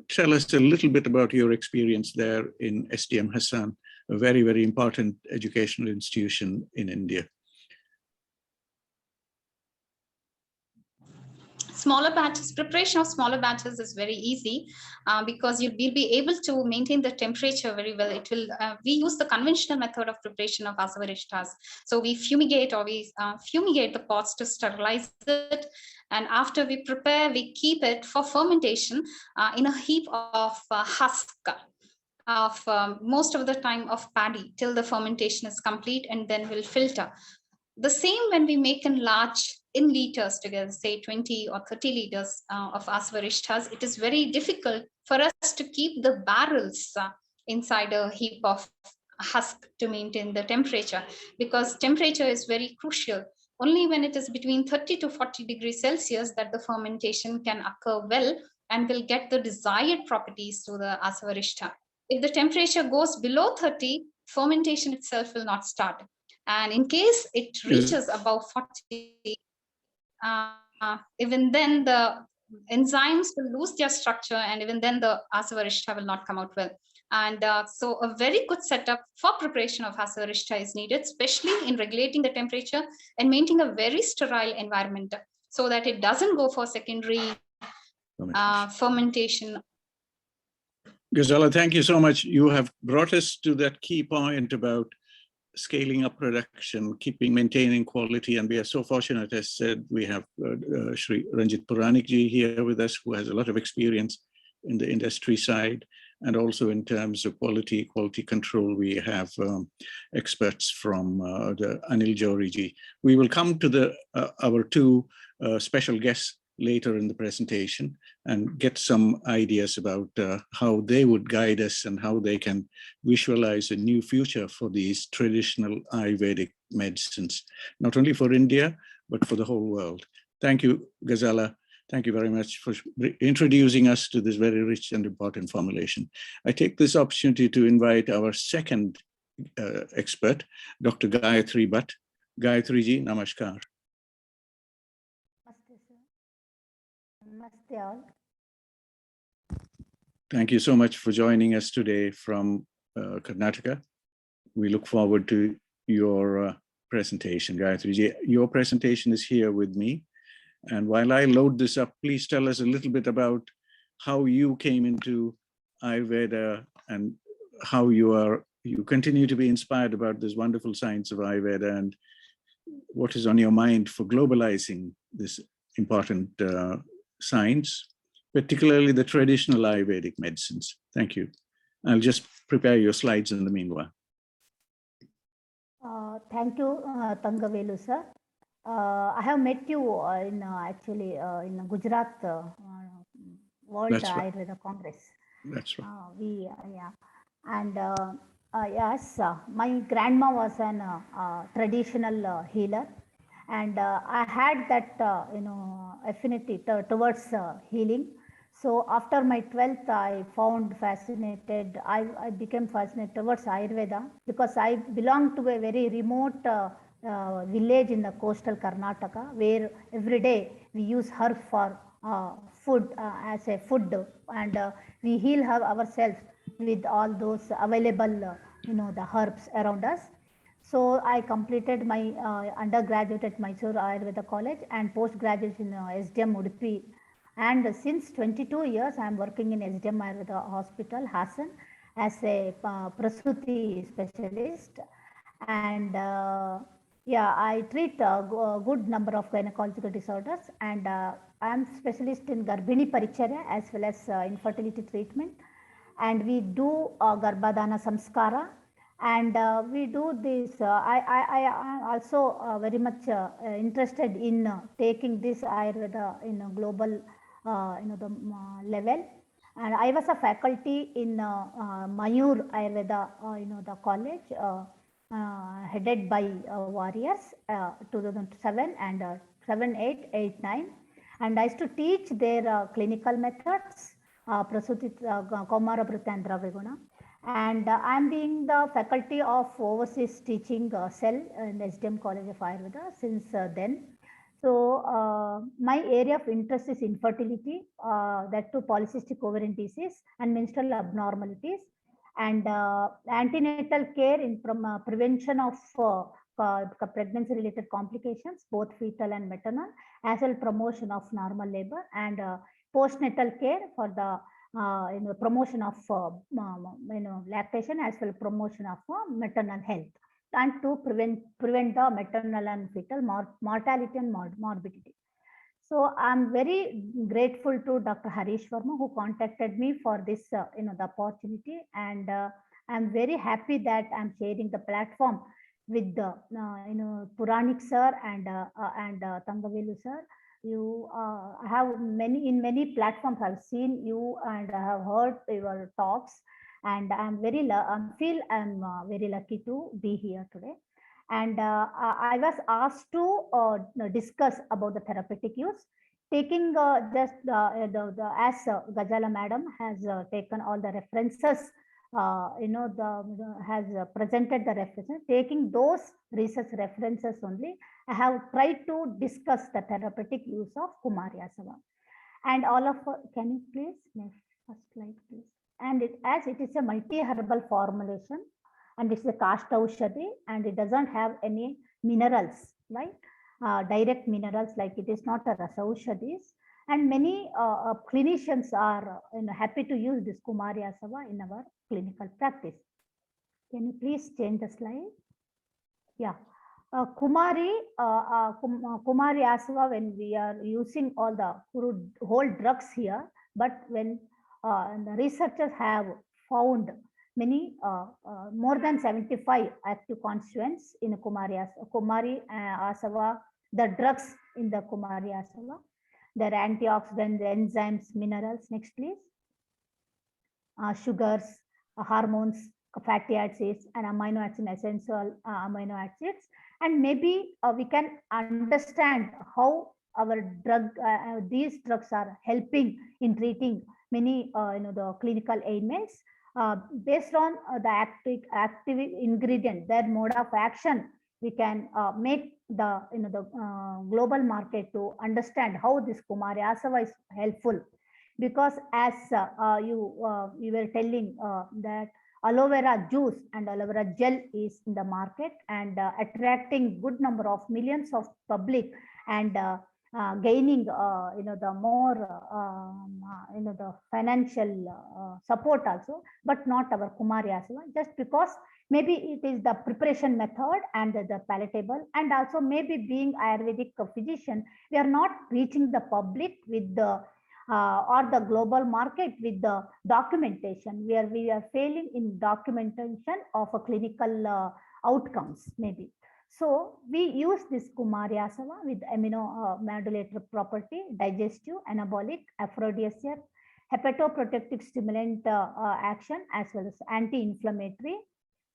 Tell us a little bit about your experience there in SDM Hassan, a very, very important educational institution in India. Smaller batches, preparation of smaller batches is very easy because you will be able to maintain the temperature very well. It will. We use the conventional method of preparation of asavarishtas. So we fumigate the pots to sterilize it, and after we prepare, we keep it for fermentation in a heap of husk of most of the time of paddy till the fermentation is complete, and then we'll filter. The same when we make in large in liters together, say 20 or 30 liters of asavarishtas, it is very difficult for us to keep the barrels inside a heap of husk to maintain the temperature, because temperature is very crucial. Only when it is between 30 to 40 degrees Celsius that the fermentation can occur well and will get the desired properties to the asavarishta. If the temperature goes below 30, fermentation itself will not start. And in case it reaches above 40, even then the enzymes will lose their structure, and even then the asavarishta will not come out well. And so a very good setup for preparation of asavarishta is needed, especially in regulating the temperature and maintaining a very sterile environment so that it doesn't go for secondary fermentation. Ghazala, thank you so much. You have brought us to that key point about scaling up production, maintaining quality, and we are so fortunate, as said, we have Shri Ranjit Puranikji here with us, who has a lot of experience in the industry side, and also in terms of quality control, we have experts from the Anil Johri-ji. We will come to our two special guests later in the presentation and get some ideas about how they would guide us and how they can visualize a new future for these traditional Ayurvedic medicines, not only for India, but for the whole world. Thank you, Ghazala. Thank you very much for introducing us to this very rich and important formulation. I take this opportunity to invite our second expert, Dr. Gayatri Bhatt. Gayatri ji, namaskar. Namaste all. Thank you so much for joining us today from Karnataka. We look forward to your presentation, Gayatri ji. Your presentation is here with me. And while I load this up, please tell us a little bit about how you came into Ayurveda and how you continue to be inspired about this wonderful science of Ayurveda, and what is on your mind for globalizing this important science, particularly the traditional Ayurvedic medicines. Thank you. I'll just prepare your slides in the meanwhile. Thank you, Thangavelu sir. I have met you in Gujarat World Ayurveda Congress. That's right. Yes, my grandma was an traditional healer, and I had that affinity towards healing. So after my 12th, I became fascinated towards Ayurveda, because I belong to a very remote village in the coastal Karnataka, where every day we use herb for food, as a food, and we heal ourselves with all those available, the herbs around us. So I completed my undergraduate at Mysore Ayurveda College and postgraduate in SDM Udupi. And since 22 years, I am working in SDM Ayurveda Hospital, Hassan, as a Prasuti specialist. And Yeah, I treat a good number of gynecological disorders, and I'm specialist in Garbhini Paricharya as well as infertility treatment. And we do Garbhadana Samskara, and we do this. I am also very much interested in taking this Ayurveda in a global, the level. And I was a faculty in Mayur Ayurveda, the college. Headed by Warriors 2007 and 7, 8, 8, 9. And I used to teach their clinical methods, Prasuti Kaumara and Draviguna. And I'm being the faculty of overseas teaching cell in SDM College of Ayurveda since then. So my area of interest is infertility, that too polycystic ovarian disease and menstrual abnormalities, and antenatal care in prevention of pregnancy related complications, both fetal and maternal, as well promotion of normal labor, and postnatal care for the promotion of lactation, as well promotion of maternal health, and to prevent the maternal and fetal mortality and morbidity. So I'm very grateful to Dr. Harish Verma, who contacted me for this, the opportunity, and I'm very happy that I'm sharing the platform with the, Puranik sir and Thangavelu sir. You have many platforms. I've seen you and I have heard your talks, and I'm very very lucky to be here today. And I was asked to discuss about the therapeutic use, taking just as Gajala madam has taken all the references, has presented the references, taking those research references only, I have tried to discuss the therapeutic use of Kumariasava. And all of, can you please, next first slide please. And as it is a multi-herbal formulation, and it's a kashta aushadhi, and it doesn't have any minerals, right? Direct minerals, like it is not a rasa aushadhis. And many clinicians are happy to use this Kumariasava in our clinical practice. Can you please change the slide? Yeah. Kumariasava, when we are using all the whole drugs here, but when the researchers have found many more than 75 active constituents in Kumariasava, the drugs in the Kumariasava, their antioxidants, enzymes, minerals. Next, please. Sugars, hormones, fatty acids, and amino acid, essential amino acids. And maybe we can understand how our these drugs are helping in treating many the clinical ailments. Based on the active ingredient, their mode of action, we can make the global market to understand how this Kumariasava is helpful. Because as you were telling that aloe vera juice and aloe vera gel is in the market, and attracting good number of millions of public, and gaining the more the financial support also, but not our Kumariasava, just because maybe it is the preparation method and the palatable, and also maybe being Ayurvedic physician, we are not reaching the public with the or the global market with the documentation, where we are failing in documentation of a clinical outcomes maybe. So we use this Kumariasava with amino modulator property, digestive, anabolic, aphrodisiac, hepatoprotective stimulant action, as well as anti-inflammatory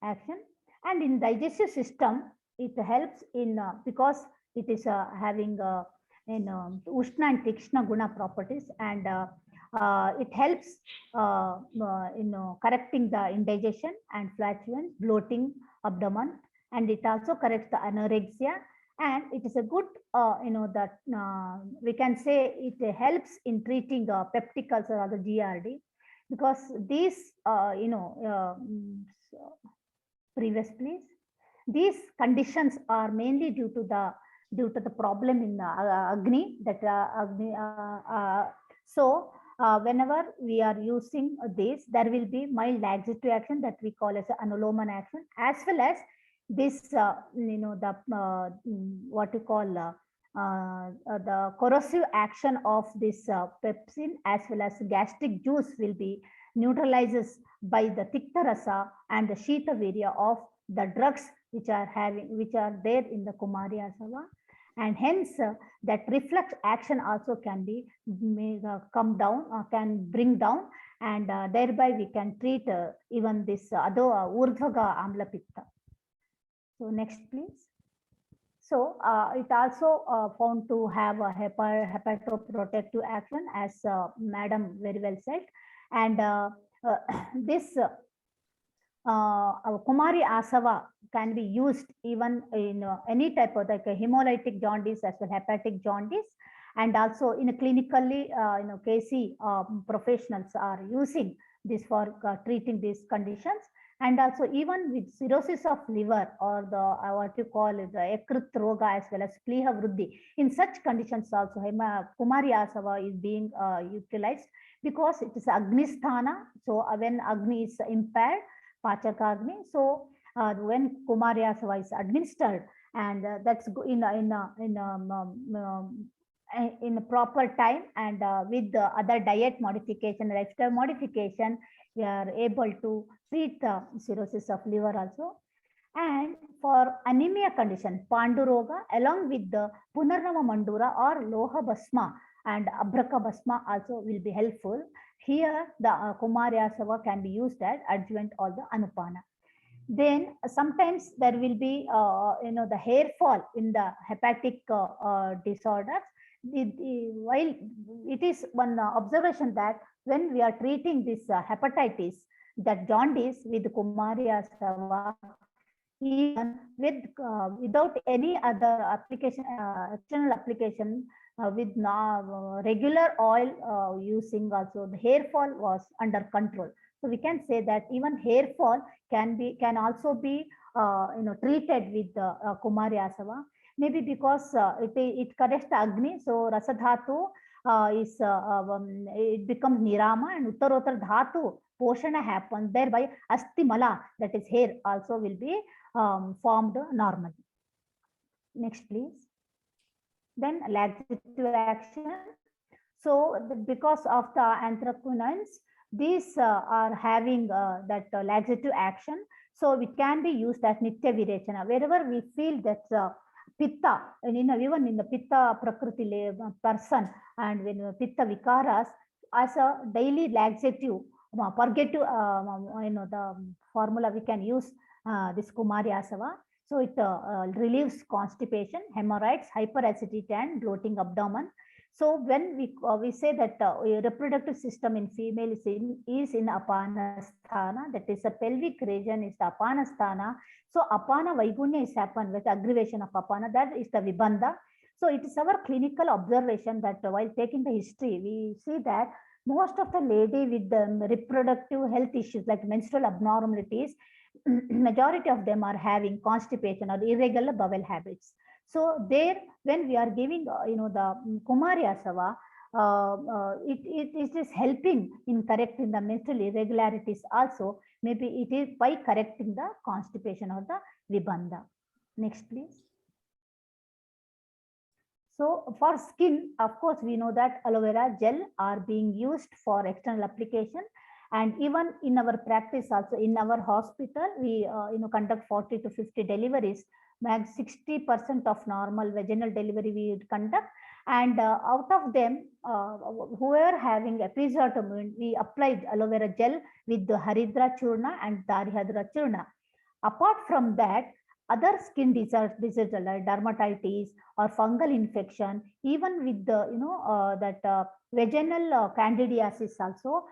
action. And in digestive system, it helps in because it is having Ushna and Tikshna Guna properties, and it helps correcting the indigestion and flatulence, bloating, abdomen, and it also corrects the anorexia. And it is a good, that we can say it helps in treating peptic ulcer or the GRD, because these, previous please. These conditions are mainly due to the problem in acne, that so whenever we are using this, there will be mild laxative action that we call as an anoloman action, as well as this, what you call the corrosive action of this pepsin as well as gastric juice will be neutralizes by the tikta rasa and the shita virya of the drugs which are there in the Kumariasava, and hence that reflux action also can be come down, can bring down, and thereby we can treat even this urdhvaga amla pitta. So next, please. So it also found to have a hepatoprotective action, as Madam very well said, and this Kumariasava can be used even in any type of like a hemolytic jaundice as well hepatic jaundice, and also in a clinically KC professionals are using this for treating these conditions, and also even with cirrhosis of liver or the what you call it, the ekrit roga as well as pliha vruddhi. In such conditions also Kumariasava is being utilized because it is Agnisthana. So when Agni is impaired, Pachakagni. So when Kumariasava is administered, and that's in a proper time, and with the other diet modification, lifestyle modification, we are able to treat the cirrhosis of liver also. And for anemia condition, Panduroga, along with the Punarnava Mandura or Loha Basma and Abraka Basma also will be helpful. Here, the Kumariasava can be used as adjuvant or the Anupana. Then sometimes there will be, the hair fall in the hepatic disorders. While it is one observation that when we are treating this hepatitis, that jaundice with Kumariasava, even with without any other application, external application, with regular oil using also, the hair fall was under control. So we can say that even hair fall can also be treated with Kumariasava. Maybe because it corrects the Agni, so Rasadhatu it becomes Nirama, and Uttarotar Dhatu Poshana happens, thereby Astimala, that is hair, also will be formed normally. Next, please. Then laxative action. So because of the anthraquinones, these are having that laxative action. So it can be used as Nitya Virechana. Wherever we feel that Pitta, and even in the Pitta Prakriti person, and when Pitta Vikaras, as a daily laxative, purgative, the formula we can use this Kumariasava. So it relieves constipation, hemorrhoids, hyperacidity, and bloating abdomen. So when we say that reproductive system in female is in Apanasthana, that is a pelvic region is the Apanasthana. So Apana Vaigunya is happened with aggravation of Apana, that is the Vibandha. So it is our clinical observation that while taking the history, we see that most of the lady with the reproductive health issues like menstrual abnormalities, majority of them are having constipation or irregular bowel habits. So there, when we are giving, the Kumariasava, it is helping in correcting the menstrual irregularities also. Maybe it is by correcting the constipation or the Vibandha. Next, please. So for skin, of course, we know that aloe vera gel are being used for external application. And even in our practice also, in our hospital, we conduct 40 to 50 deliveries. Max 60% of normal vaginal delivery we conduct, and out of them, who are having episiotomy, we applied aloe vera gel with the Haridra Churna and Darihadra Churna. Apart from that, other skin diseases like dermatitis or fungal infection, even with the vaginal candidiasis also,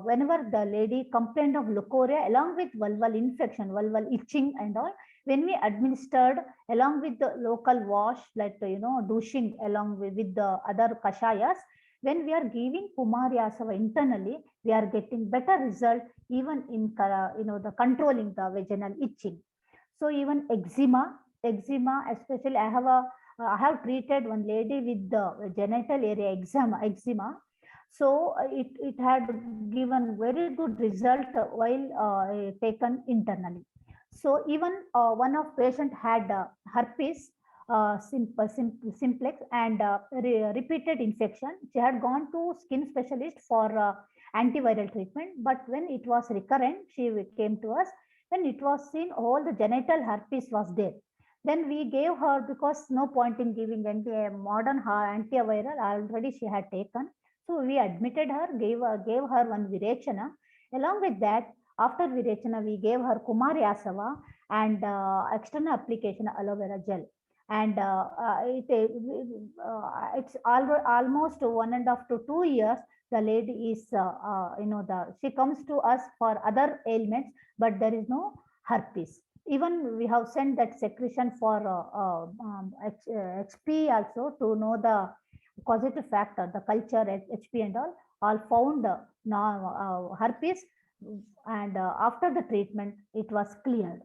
whenever the lady complained of leukorrhea along with vulval infection, vulval itching and all, when we administered along with the local wash, like douching along with the other kashayas, when we are giving Kumariasava internally, we are getting better result even in the controlling the vaginal itching. So even eczema, especially I have treated one lady with the genital area eczema. So it had given very good result while taken internally. So even one of patient had herpes simplex and repeated infection. She had gone to skin specialist for antiviral treatment, but when it was recurrent, she came to us. When it was seen, all the genital herpes was there. Then we gave her, because no point in giving modern antiviral, already she had taken. So we admitted her, gave her one Virechana. Along with that, after Virechana, we gave her Kumariasava and external application aloe vera gel. And it's almost 1.5 to 2 years. The lady is, she comes to us for other ailments, but there is no herpes. Even we have sent that secretion for HP also to know the causative factor, the culture, HP and all found herpes, and after the treatment, it was cleared.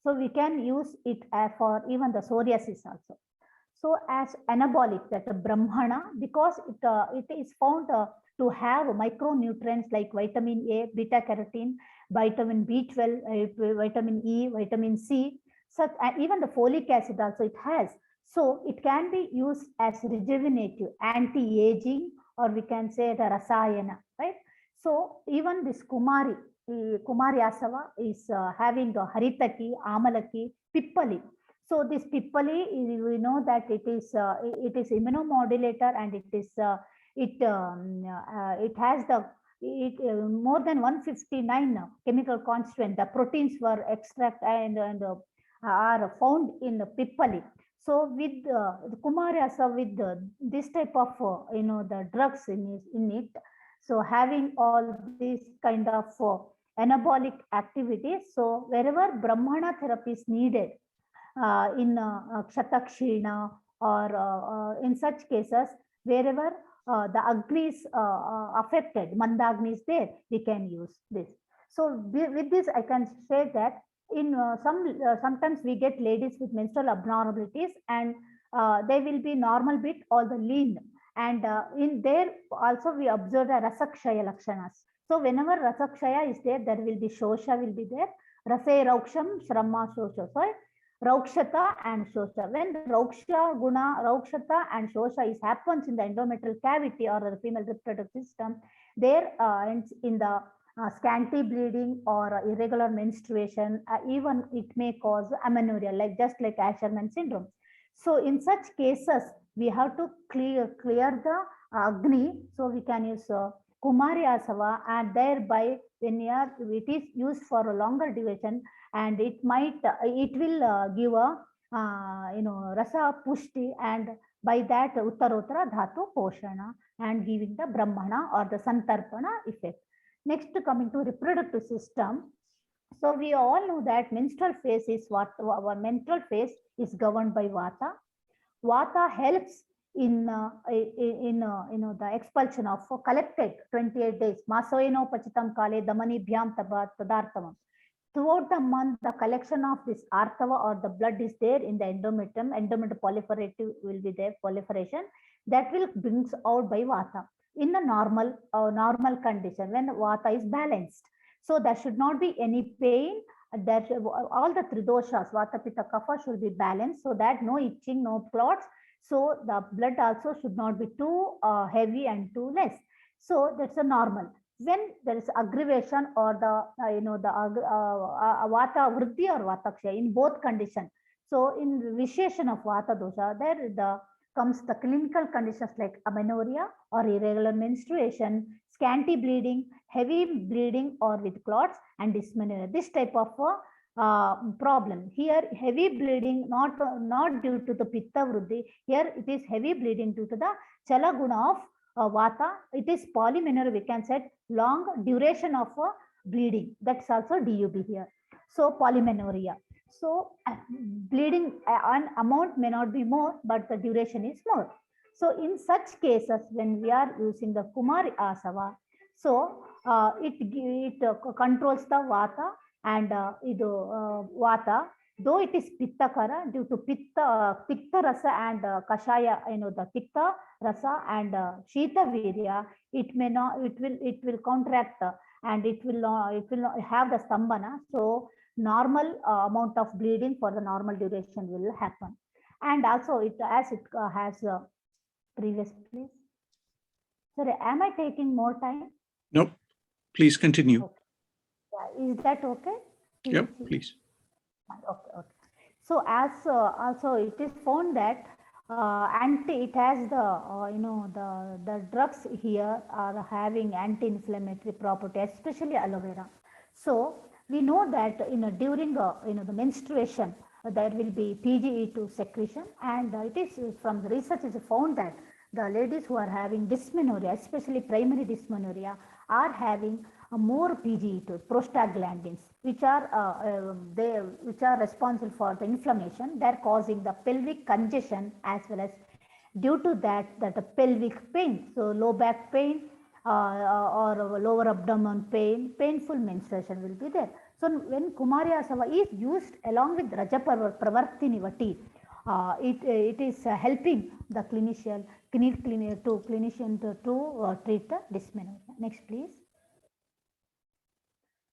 So we can use it for even the psoriasis also. So as anabolic, that Brahmana, because it is found to have micronutrients like vitamin A, beta carotene, vitamin B12, vitamin E, vitamin C, such even the folic acid also it has. So it can be used as rejuvenative, anti-aging, or we can say the rasayana, right? So even this Kumariasava is having a haritaki, amalaki, pippali. So this pippali, we know that it is immunomodulator, and it is it has the more than 159 chemical constituent. The proteins were extracted and are found in the pippali. So with the Kumariasava, with this type of the drugs in it, so having all these kind of anabolic activities. So wherever Brahmana therapy is needed, in Kshatakshina or in such cases, wherever the Agni is affected, Mandagni is there, we can use this. So with this, I can say that in sometimes we get ladies with menstrual abnormalities, and they will be normal bit or the lean. And in there also we observe the Rasakshaya Lakshanas. So whenever Rasakshaya is there, there will be Shosha will be there. Rase Rauksham Shramma Shosha. So Raukshata and Shosha. When Rauksha Guna, Raukshata and Shosha is happens in the endometrial cavity or the female reproductive system, there in the scanty bleeding or irregular menstruation, even it may cause amenorrhea, just like Asherman syndrome. So in such cases, we have to clear the Agni. So we can use Kumariasava, and thereby when it is used for a longer duration, and it will give a rasa pushti, and by that Uttarottara Dhatu Poshana, and giving the Brahmana or the Santarpana effect. Next, coming to reproductive system. So we all know that menstrual phase is what our menstrual phase is governed by Vata. Vata helps in the expulsion of collected 28 days. Masoeno pachitam kale damani bhyam tadartamam. Throughout the month, the collection of this artava or the blood is there in the endometrium. Endometrium proliferative will be there, proliferation that will brings out by Vata in the normal condition when Vata is balanced. So there should not be any pain. That all the three doshas, Vata, Pitta, Kapha, should be balanced, so that no itching, no clots. So the blood also should not be too heavy and too less. So that's a normal. When there is aggravation or the Vata Vriddhi or Vata Kshaya in both conditions. So in Visheshan of Vata dosha, there comes the clinical conditions like amenorrhea or irregular menstruation, scanty bleeding, heavy bleeding or with clots, and dysmenorrhea. This type of problem. Here, heavy bleeding not due to the Pitta Vriddhi. Here it is heavy bleeding due to the Chala Guna of Vata. It is polymenorrhea, we can say long duration of bleeding. That's also DUB here. So polymenorrhea. So bleeding amount may not be more, but the duration is more. So in such cases, when we are using the Kumariasava, so it controls the Vata, and Vata, though it is Pittakara, due to Pitta Rasa and Kashaya, the Pitta Rasa and Shita Virya, it may not, it will contract and it will not have the Stambhana. So normal amount of bleeding for the normal duration will happen. And also it as it has previous, please. Sorry, am I taking more time? Nope. Please continue. Okay. Yeah, is that okay? Yep, please. Okay, okay. So as also it is found that it has the the drugs here are having anti-inflammatory property, especially aloe vera. So we know that during the menstruation there will be PGE2 secretion, and it is from the research is found that the ladies who are having dysmenorrhea, especially primary dysmenorrhea, are having more PGE2 prostaglandins, which are responsible for the inflammation. They're causing the pelvic congestion, as well as due to that the pelvic pain, so low back pain or lower abdomen pain, painful menstruation will be there. So when Kumariasava is used along with Rajapravartini Vati, it is helping the clinician to treat the dysmenorrhea. Next, please.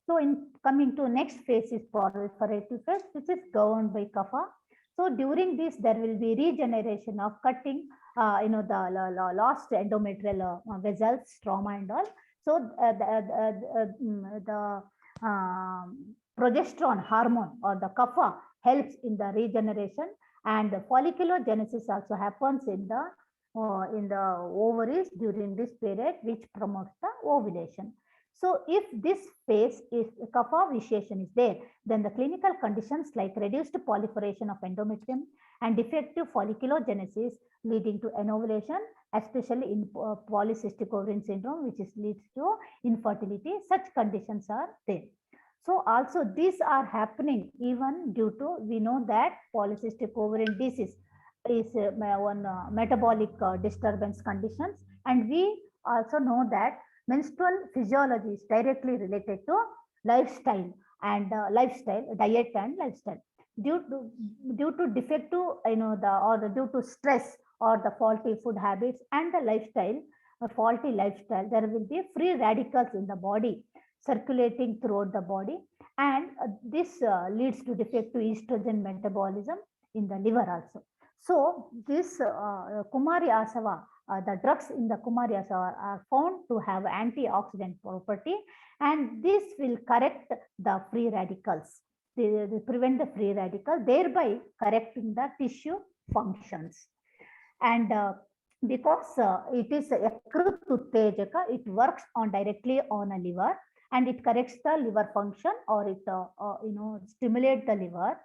So in coming to next phase is proliferative phase, which is governed by kapha. So during this, there will be regeneration of cutting, the lost endometrial vessels, stroma and all. So the progesterone hormone or the kapha helps in the regeneration, and the folliculogenesis also happens in the ovaries during this period, which promotes the ovulation. So if this phase is kapha vitiation is there, then the clinical conditions like reduced proliferation of endometrium and defective folliculogenesis leading to anovulation, especially in polycystic ovarian syndrome, which leads to infertility. Such conditions are there. So also these are happening even due to, we know that polycystic ovarian disease is one metabolic disturbance conditions, and we also know that menstrual physiology is directly related to lifestyle and diet and lifestyle. Due to defective, due to stress or the faulty food habits and the lifestyle, faulty lifestyle, there will be free radicals in the body circulating throughout the body, and this leads to defective estrogen metabolism in the liver also. So this Kumariasava, the drugs in the Kumariasava are found to have antioxidant property, and this will correct the free radicals. They prevent the free radical, thereby correcting the tissue functions. And because it is a Yakrut Uttejaka, it works on directly on a liver, and it corrects the liver function, or it stimulates the liver.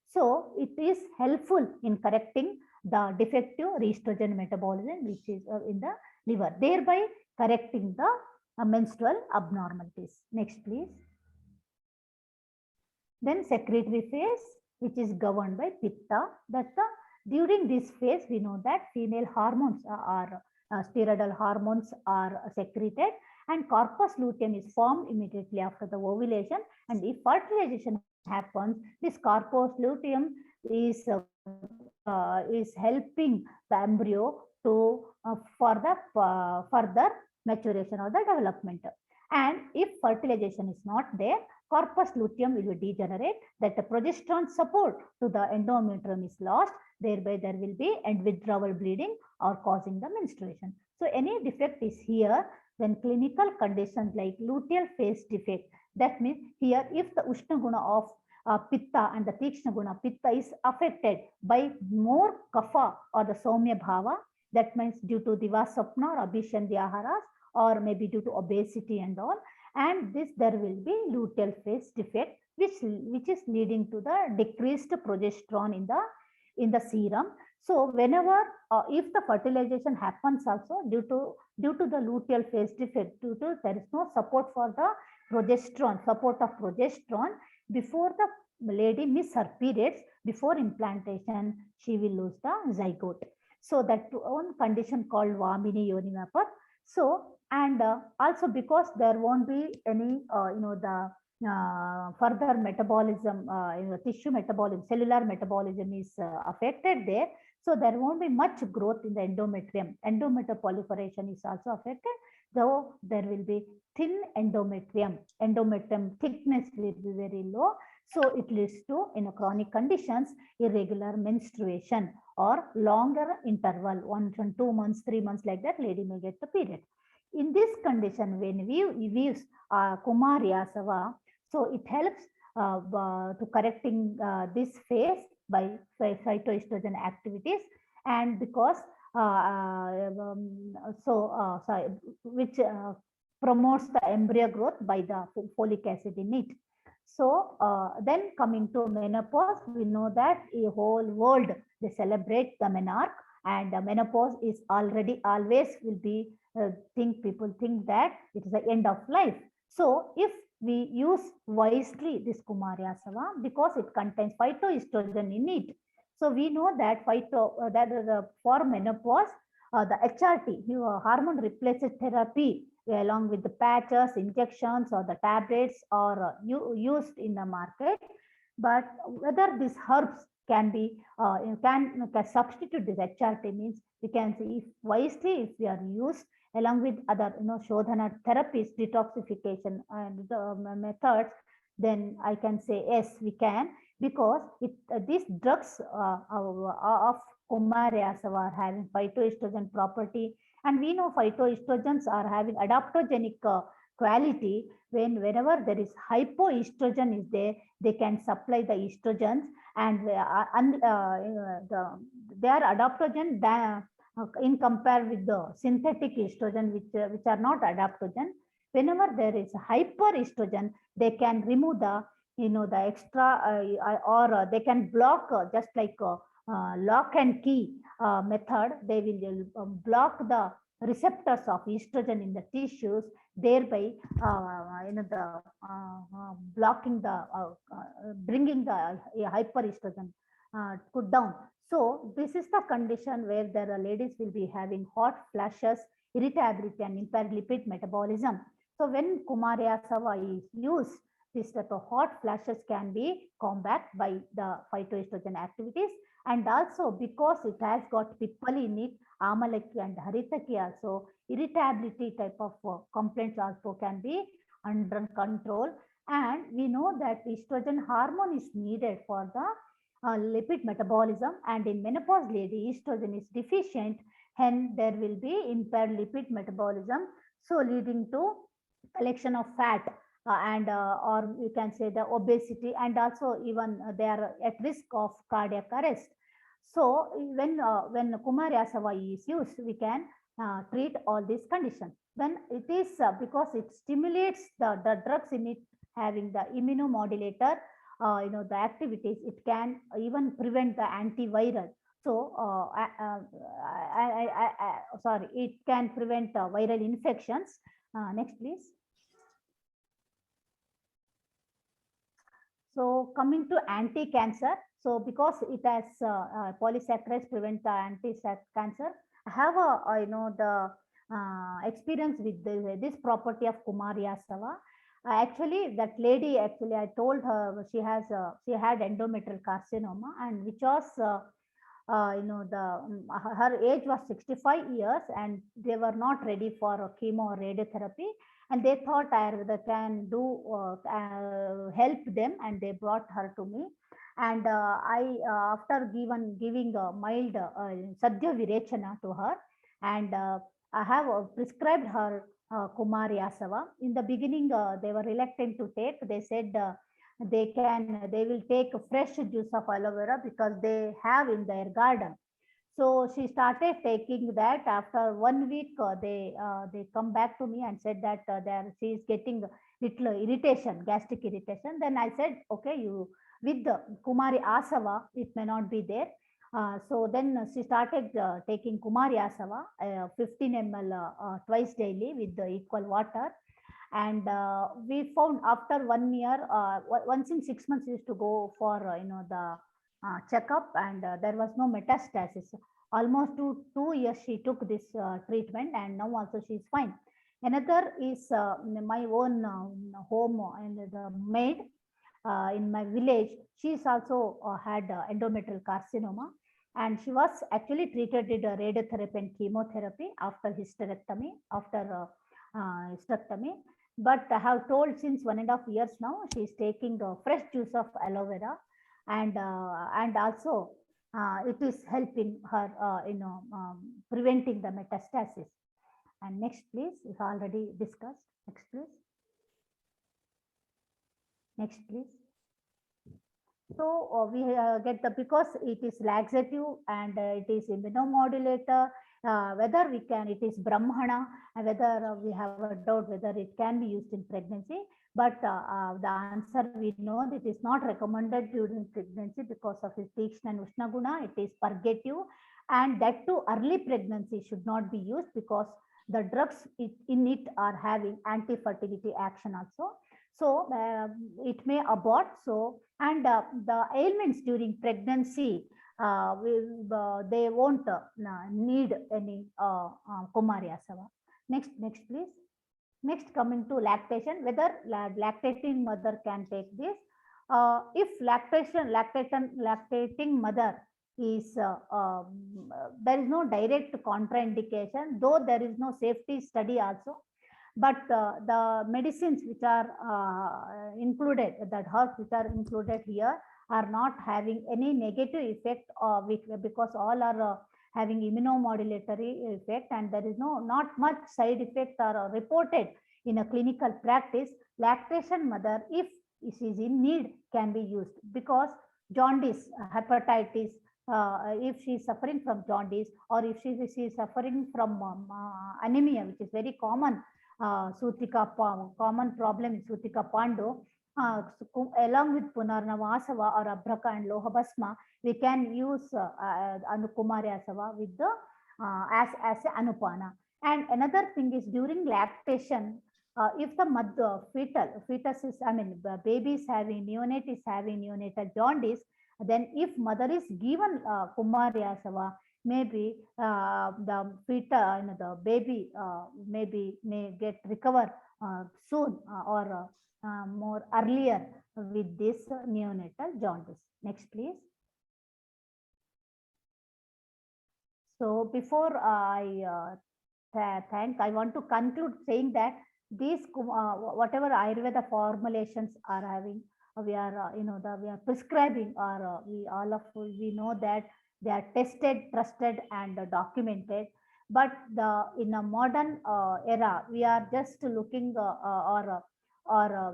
So it is helpful in correcting the defective estrogen metabolism, which is in the liver, thereby correcting the menstrual abnormalities. Next, please. Then secretory phase, which is governed by pitta. During this phase, we know that female hormones are steroidal hormones are secreted, and corpus luteum is formed immediately after the ovulation. And if fertilization happens, this corpus luteum is helping the embryo to for the further maturation or the development. And if fertilization is not there, corpus luteum will be degenerate, that the progesterone support to the endometrium is lost, thereby there will be end withdrawal bleeding or causing the menstruation. So any defect is here, then clinical conditions like luteal phase defect, that means here if the Ushna Guna of Pitta and the Tikshna Guna Pitta is affected by more kapha or the Somya Bhava, that means due to Divasapna or Abhishandhi Aharas, or maybe due to obesity and all, and this there will be luteal phase defect, which is leading to the decreased progesterone in the serum. So whenever if the fertilization happens also due to the luteal phase defect, there is no support for the support of progesterone, before the lady miss her periods, before implantation, she will lose the zygote. So that one condition called Vamini Yonivapat. So, and also because there won't be any, the further metabolism, tissue metabolism, cellular metabolism is affected there. So there won't be much growth in the endometrium. Endometrial proliferation is also affected. though there will be thin endometrium. Endometrium thickness will be very low. So it leads to, in chronic conditions, irregular menstruation or longer interval, 1 and 2 months, 3 months, like that, lady may get the period. In this condition, when we use Kumariasava, so it helps to correcting this phase by phytoestrogen activities, and because which promotes the embryo growth by the folic acid in it. So then coming to menopause, we know that the whole world, they celebrate the menarche, and menopause is already always will be people think that it is the end of life. So if we use wisely this Kumariasava, because it contains phytoestrogen in it, so we know that for menopause, the HRT, hormone replacement therapy, along with the patches, injections, or the tablets are used in the market. But whether these herbs can be can substitute this HRT, means we can see if wisely, if we are used along with other Shodhana therapies, detoxification and methods, then I can say yes, we can, because these drugs of Kumariasava are having phytoestrogen property, and we know phytoestrogens are having adaptogenic quality. Whenever there is hypoestrogen is there, they can supply the estrogens, and they are adaptogen in compare with the synthetic estrogen, which are not adaptogen. Whenever there is hyperestrogen, they can remove the the extra or they can block, just like lock and key method. They will block the receptors of estrogen in the tissues, thereby blocking the bringing the hyperestrogen put down. So this is the condition where the ladies will be having hot flashes, irritability, and impaired lipid metabolism. So when Kumariasava is used, this type of hot flashes can be combated by the phytoestrogen activities, and also because it has got pippali in it, amalaki and haritaki also, irritability type of complaints also can be under control. And we know that estrogen hormone is needed for the lipid metabolism, and in menopause lady, estrogen is deficient, hence there will be impaired lipid metabolism, so leading to collection of fat and or you can say the obesity, and also even they are at risk of cardiac arrest. So when Kumariasava is used, we can treat all these conditions. Then it is because it stimulates the drugs in it having the immunomodulator, the activities, it can even prevent the antiviral. So sorry, it can prevent viral infections. Next, please. So coming to anti-cancer, so because it has polysaccharides prevent the anti-cancer, I have the experience with this property of Kumariasava. Actually, that lady, actually, I told her she had endometrial carcinoma, and which was her age was 65 years, and they were not ready for chemo or radiotherapy, and they thought Ayurveda can do help them, and they brought her to me. And I after giving a mild sadhya virechana to her, and I have prescribed her Kumariasava. In the beginning, they were reluctant to take. They said they will take fresh juice of aloe vera because they have in their garden. So she started taking that. After 1 week, they come back to me and said that she is getting little irritation, gastric irritation. Then I said, okay, you with the Kumariasava, it may not be there. So then she started taking Kumariasava, 15 ml twice daily with the equal water. And we found after 1 year, once in 6 months, used to go for the checkup, and there was no metastasis. Almost 2 years she took this treatment, and now also she is fine. Another is my own home and the maid in my village. She's also had endometrial carcinoma, and she was actually treated with radiotherapy and chemotherapy after hysterectomy, after hysterectomy. But I have told since 1.5 years now, she is taking fresh juice of aloe vera, and also it is helping her, preventing the metastasis. And next, please, we've already discussed. Next, please. Next, please. So we get the, because it is laxative and it is immunomodulator, whether we can, it is Brahmana, whether we have a doubt whether it can be used in pregnancy. But the answer, we know that it is not recommended during pregnancy because of its Tikshna and Ushna Guna. It is purgative, and that too early pregnancy should not be used because the drugs in it are having anti-fertility action also. So it may abort. So, and the ailments during pregnancy, they won't need any Kumariasava. Next, please. Next, coming to lactation, whether lactating mother can take this. If lactating mother is, there is no direct contraindication, though there is no safety study also. But the medicines which are included, that herbs which are included here, are not having any negative effect, because all are having immunomodulatory effect, and there is not much side effect are reported in a clinical practice. Lactation mother, if she is in need, can be used, because jaundice, hepatitis, if she is suffering from jaundice, or if she is suffering from anemia, which is very common, common problem in Sutika Pando, along with Punarnavasava or Abhraka and Lohabasma, we can use Kumariasava with the as Anupana. And another thing is, during lactation, if the mother, fetus is, baby is having, neonate is having neonatal jaundice, then if mother is given Kumariasava, maybe the fetus, the baby may get recover soon or more earlier with this neonatal jaundice. Next, please. So before I I want to conclude saying that these whatever Ayurveda formulations are having, we are we are prescribing, or we know that they are tested, trusted, and documented. But in a modern era, we are just looking or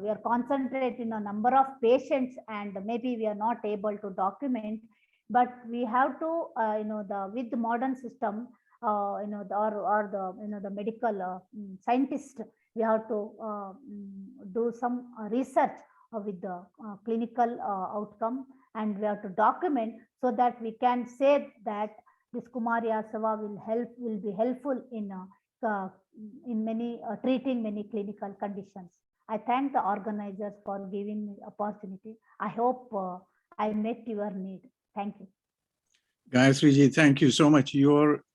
we are concentrating on number of patients, and maybe we are not able to document. But we have to with the modern system, the medical scientists, we have to do some research with the clinical outcome, and we have to document, so that we can say that this Kumariasava will be helpful in many treating many clinical conditions. I thank the organizers for giving me opportunity. I hope I met your need. Thank you. Gayatriji, thank you so much. Your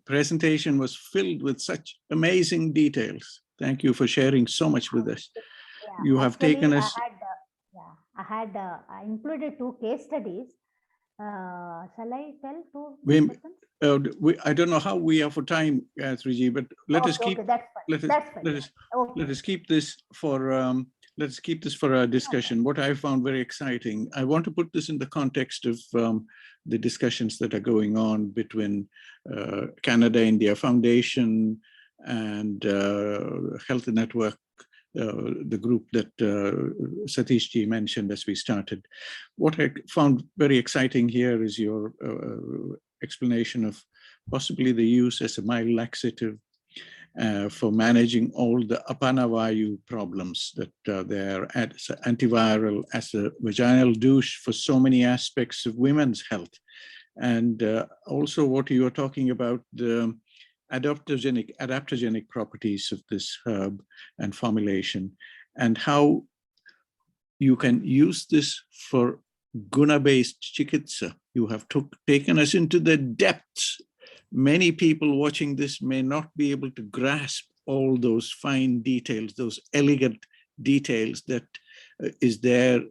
presentation was filled with such amazing details. Thank you for sharing so much with us. Yeah, you have taken us. I included 2 case studies. Shall I tell 2? I don't know how we are for time, Gayatriji, but let us keep. Okay, that's fine. Let us keep this for. Let's keep this for our discussion. What I found very exciting, I want to put this in the context of the discussions that are going on between Canada-India Foundation and Health Network, the group that Satish ji mentioned as we started. What I found very exciting here is your explanation of possibly the use as a mild laxative for managing all the apanavayu problems that they're as antiviral, as a vaginal douche for so many aspects of women's health. And also what you are talking about, the adaptogenic properties of this herb and formulation, and how you can use this for guna-based chikitsa. You have taken us into the depths. Many people watching this may not be able to grasp all those fine details, those elegant details that is there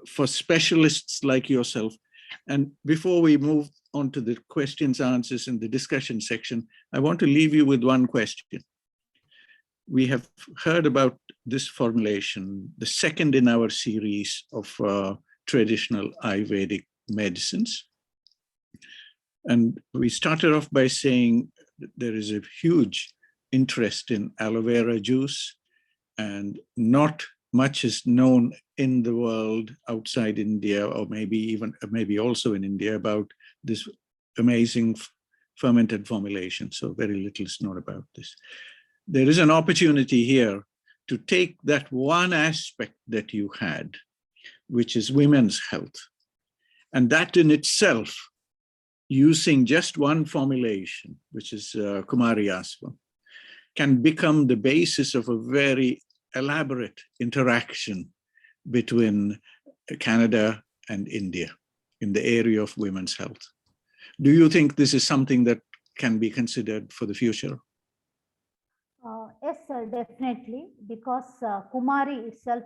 for specialists like yourself. And before we move on to the questions, answers, and the discussion section, I want to leave you with one question. we have heard about this formulation, the second in our series of traditional Ayurvedic medicines. And we started off by saying that there is a huge interest in aloe vera juice, and not much is known in the world outside India, or maybe also in India, about this amazing fermented formulation. So very little is known about this. There is an opportunity here to take that one aspect that you had, which is women's health, and that in itself, using just one formulation, which is Kumariasava, can become the basis of a very elaborate interaction between Canada and India in the area of women's health. Do you think this is something that can be considered for the future? Yes, sir, definitely, because Kumari itself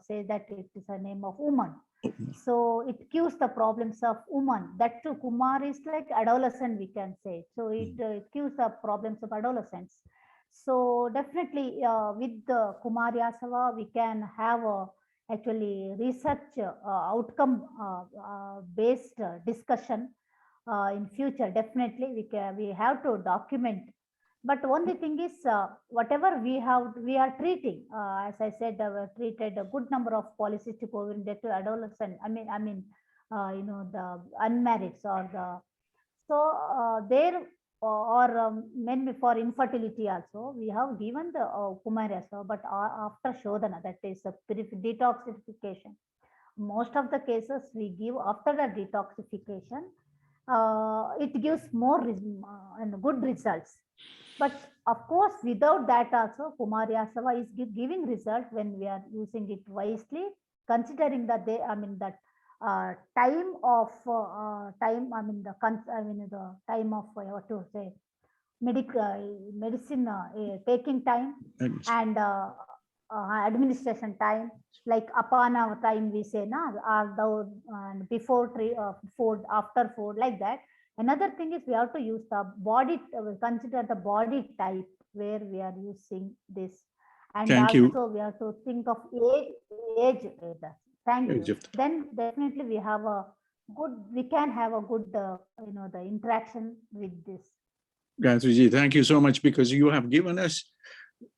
says that it is a name of woman. So it cures the problems of woman. That too, Kumar is like adolescent, we can say. So it cures the problems of adolescents. So definitely with the Kumariasava, we can have actually research outcome based discussion in future. Definitely we have to document. But only thing is, whatever we are treating. As I said, we treated a good number of polycystic ovarian to adolescent. The unmarried or the there or men for infertility also. We have given the Kumariasava, but after Shodhana, that is a detoxification. Most of the cases we give after the detoxification. It gives more and good results. But of course, without that also, Kumariasava is giving result when we are using it wisely, considering that time of what to say, medicine taking time and administration time, like upon our time we say before food, after food, like that. Another thing is we have to use the body, consider the body type where we are using this. And also we have to think of age. Thank you. Then definitely we can have a good, the interaction with this. Gayatriji, thank you so much, because you have given us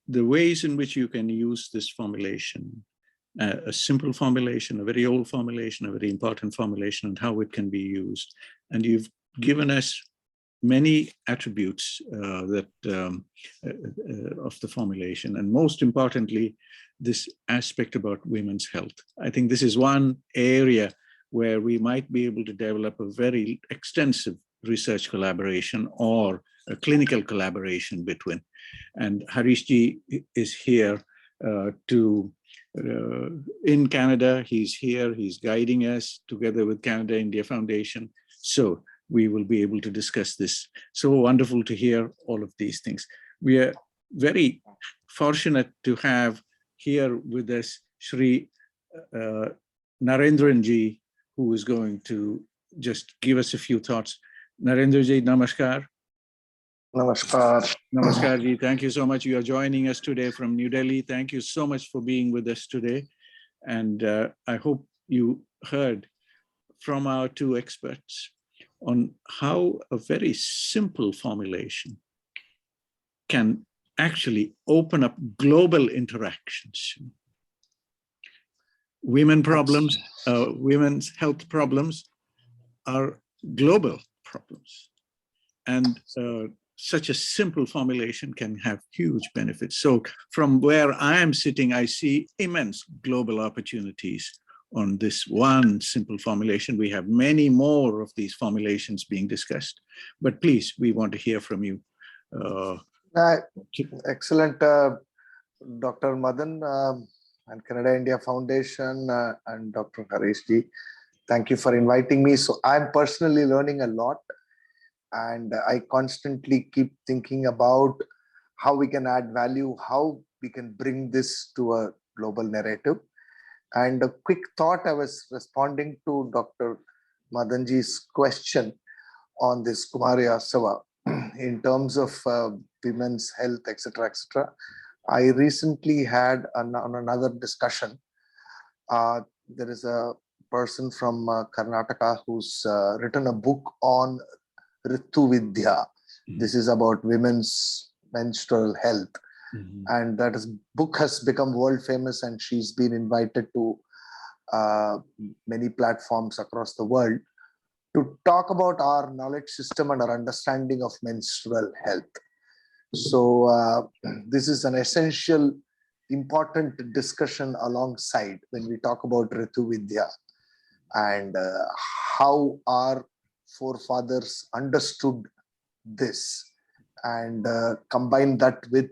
the ways in which you can use this formulation, a simple formulation, a very old formulation, a very important formulation, and how it can be used. And you've given us many attributes of the formulation, and most importantly, this aspect about women's health. I think this is one area where we might be able to develop a very extensive research collaboration or a clinical collaboration between. And Harishji is here in Canada. He's here, he's guiding us together with Canada India Foundation. So we will be able to discuss this. So wonderful to hear all of these things. We are very fortunate to have here with us Shri Narendranji, who is going to just give us a few thoughts. Narendranji, namaskar. Namaskar. Namaskar ji, thank you so much. You are joining us today from New Delhi. Thank you so much for being with us today. And I hope you heard from our two experts on how a very simple formulation can actually open up global interactions. Women's health problems are global problems. And such a simple formulation can have huge benefits. So from where I am sitting, I see immense global opportunities on this one simple formulation. We have many more of these formulations being discussed, but please, we want to hear from you. Excellent, Dr. Madan and Canada India Foundation and Dr. Harishji. Thank you for inviting me. So I'm personally learning a lot, and I constantly keep thinking about how we can add value, how we can bring this to a global narrative. And a quick thought, I was responding to Dr. Madanji's question on this Kumariasava in terms of women's health, etc., etc. I recently had on another discussion. There is a person from Karnataka who's written a book on Ritu Vidya. This is about women's menstrual health. And that book has become world famous, and she's been invited to many platforms across the world to talk about our knowledge system and our understanding of menstrual health. So this is an essential, important discussion alongside when we talk about Ritu Vidya and how our forefathers understood this, and combine that with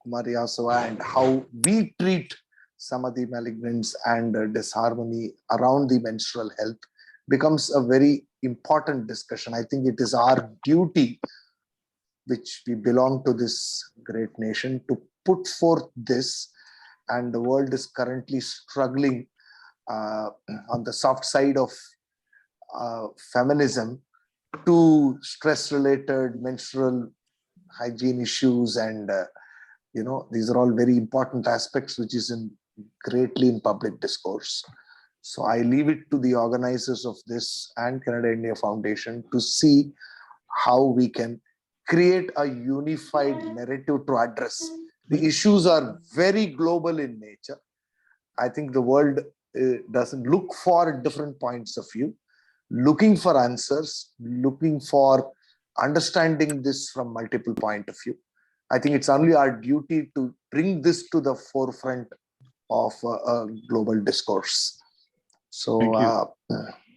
Kumariasava and how we treat some of the malignants and disharmony around the menstrual health becomes a very important discussion. I think it is our duty, which we belong to this great nation, to put forth this, and the world is currently struggling on the soft side of feminism to stress-related menstrual hygiene issues, and these are all very important aspects which is greatly in public discourse. So I leave it to the organizers of this and Canada India Foundation to see how we can create a unified narrative to address. The issues are very global in nature. I think the world doesn't look for different points of view, looking for answers, looking for understanding this from multiple point of view. I think it's only our duty to bring this to the forefront of a global discourse. So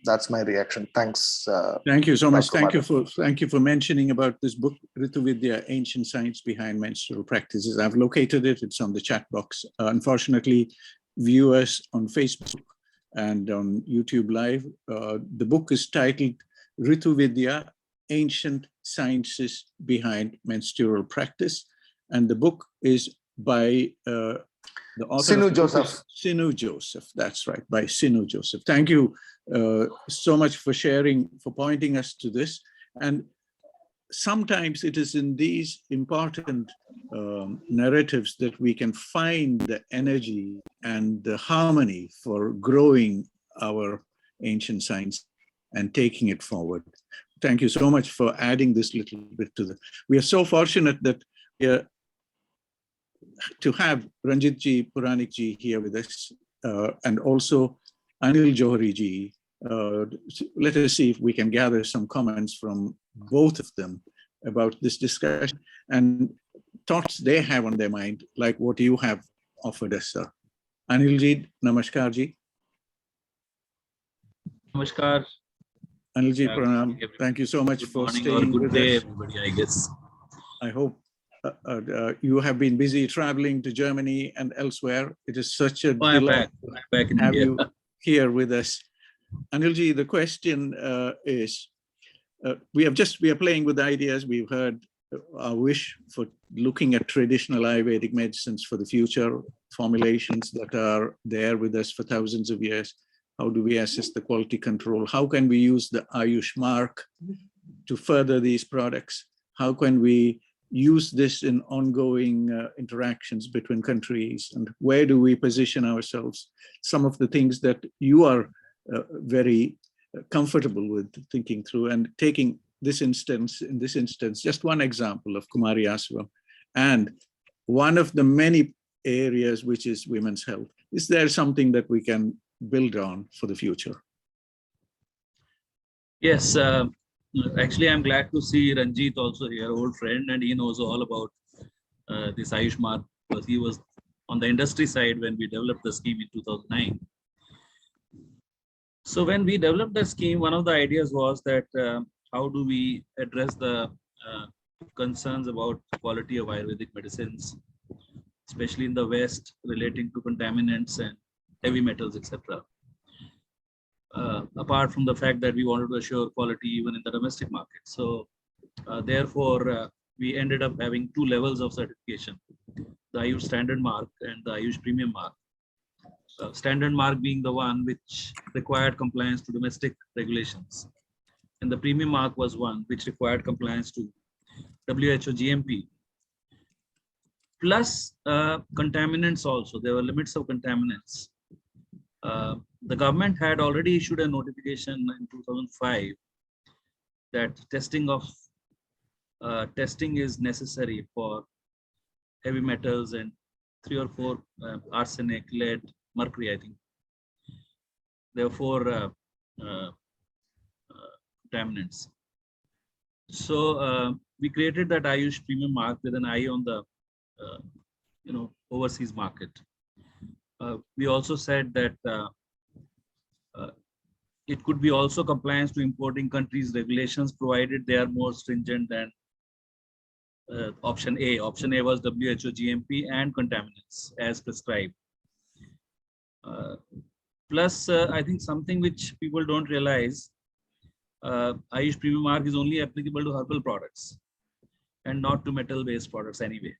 that's my reaction. Thanks. Thank you so much. Dr. Thank you for mentioning about this book, Ritu Vidya, Ancient Science Behind Menstrual Practices. I've located it. It's on the chat box. Unfortunately, viewers on Facebook and on YouTube Live, the book is titled Ritu Vidya, Ancient Sciences Behind Menstrual Practice. And the book is by the author Sinu Joseph. Sinu Joseph, that's right, by Sinu Joseph. Thank you so much for sharing, for pointing us to this. And sometimes it is in these important narratives that we can find the energy and the harmony for growing our ancient science and taking it forward. Thank you so much for adding this little bit to the. We are so fortunate that we are to have Ranjitji Puranikji here with us, and also Anil Johari-ji. Let us see if we can gather some comments from both of them about this discussion and thoughts they have on their mind, like what you have offered us, sir. Anilji, Namaskar-ji. Namaskar. Anilji, Pranam. Thank you so much for staying with us. Good day, everybody, I guess. I hope you have been busy traveling to Germany and elsewhere. It is such a delight to have you here with us. Anilji, the question is, we are playing with ideas. We've heard our wish for looking at traditional Ayurvedic medicines for the future, formulations that are there with us for thousands of years. How do we assess the quality control? How can we use the Ayush mark to further these products? How can we use this in ongoing interactions between countries? And where do we position ourselves? Some of the things that you are very comfortable with thinking through, and taking this instance, just one example of Kumariasava, and one of the many areas which is women's health. Is there something that we can build on for the future? Yes, actually, I'm glad to see Ranjit also here, old friend, and he knows all about this Ayush mark, because he was on the industry side when we developed the scheme in 2009. So when we developed the scheme, one of the ideas was that how do we address the concerns about quality of Ayurvedic medicines, especially in the West, relating to contaminants and heavy metals, etc. Apart from the fact that we wanted to assure quality even in the domestic market. So therefore, we ended up having two levels of certification, the Ayush standard mark and the Ayush premium mark. Standard mark being the one which required compliance to domestic regulations. And the premium mark was one which required compliance to WHO GMP. plus contaminants also. There were limits of contaminants. The government had already issued a notification in 2005 that testing is necessary for heavy metals and 3 or 4 arsenic, lead, mercury, I think. There are 4 contaminants. So we created that Ayush premium mark with an eye on the overseas market. We also said that it could be also compliance to importing countries' regulations, provided they are more stringent than option A. Option A was WHO GMP and contaminants as prescribed. Plus, I think something which people don't realize, Ayush premium mark is only applicable to herbal products and not to metal-based products anyway.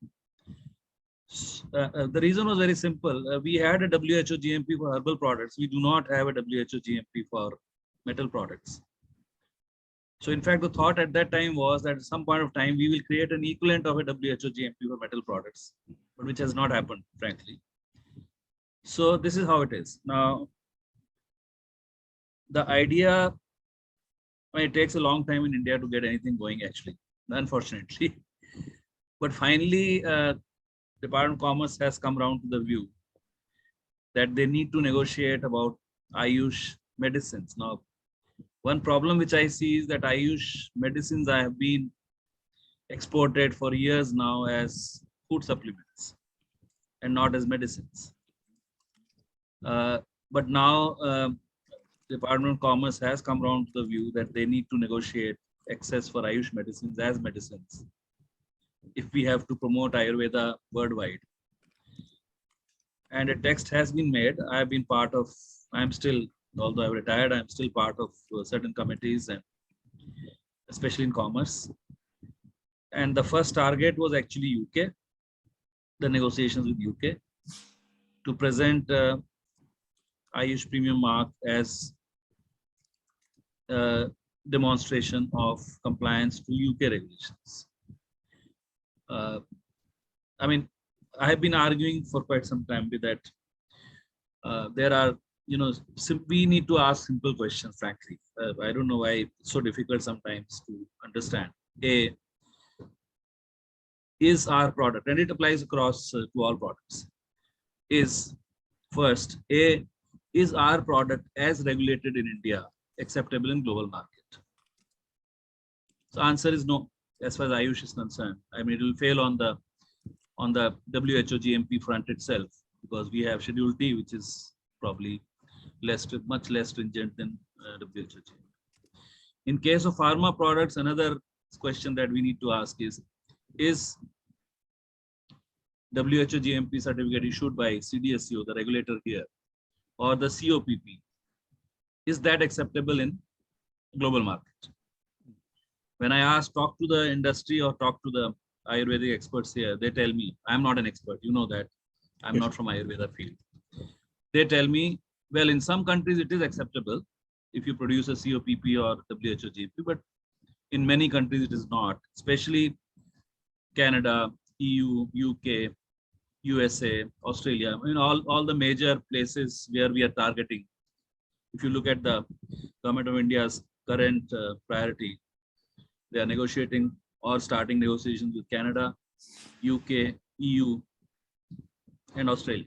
The reason was very simple. We had a WHO GMP for herbal products. We do not have a WHO GMP for metal products. So in fact, the thought at that time was that at some point of time, we will create an equivalent of a WHO GMP for metal products, but which has not happened, frankly. So this is how it is. Now, the idea, it takes a long time in India to get anything going, actually, unfortunately. But finally, Department of Commerce has come around to the view that they need to negotiate about Ayush medicines. Now, one problem which I see is that Ayush medicines have been exported for years now as food supplements and not as medicines. But now, Department of Commerce has come around to the view that they need to negotiate access for Ayush medicines as medicines if we have to promote Ayurveda worldwide. And a text has been made. I have been part of, I'm still, although I've retired, I'm still part of certain committees, and especially in commerce. And the first target was actually UK, the negotiations with UK, to present Ayush premium mark as demonstration of compliance to UK regulations. I mean, I have been arguing for quite some time with that. There are, we need to ask simple questions, frankly. I don't know why it's so difficult sometimes to understand. A, is our product, and it applies across to all products, is first, A, is our product as regulated in India acceptable in global market? So answer is no, as far as Ayush is concerned. I mean, it will fail on the WHO GMP front itself, because we have Schedule T, which is probably much less stringent than WHO GMP. In case of pharma products, another question that we need to ask is WHO GMP certificate issued by CDSCO, the regulator here, or the COPP, is that acceptable in global market? When I talk to the industry or talk to the Ayurvedic experts here, they tell me, I'm not an expert, you know that, I'm not from Ayurveda field. They tell me, well, in some countries it is acceptable if you produce a COPP or WHO GMP, but in many countries it is not, especially Canada, EU, UK, USA, Australia, I mean, all the major places where we are targeting. If you look at the Government of India's current priority, they are negotiating or starting negotiations with Canada, UK, EU, and Australia.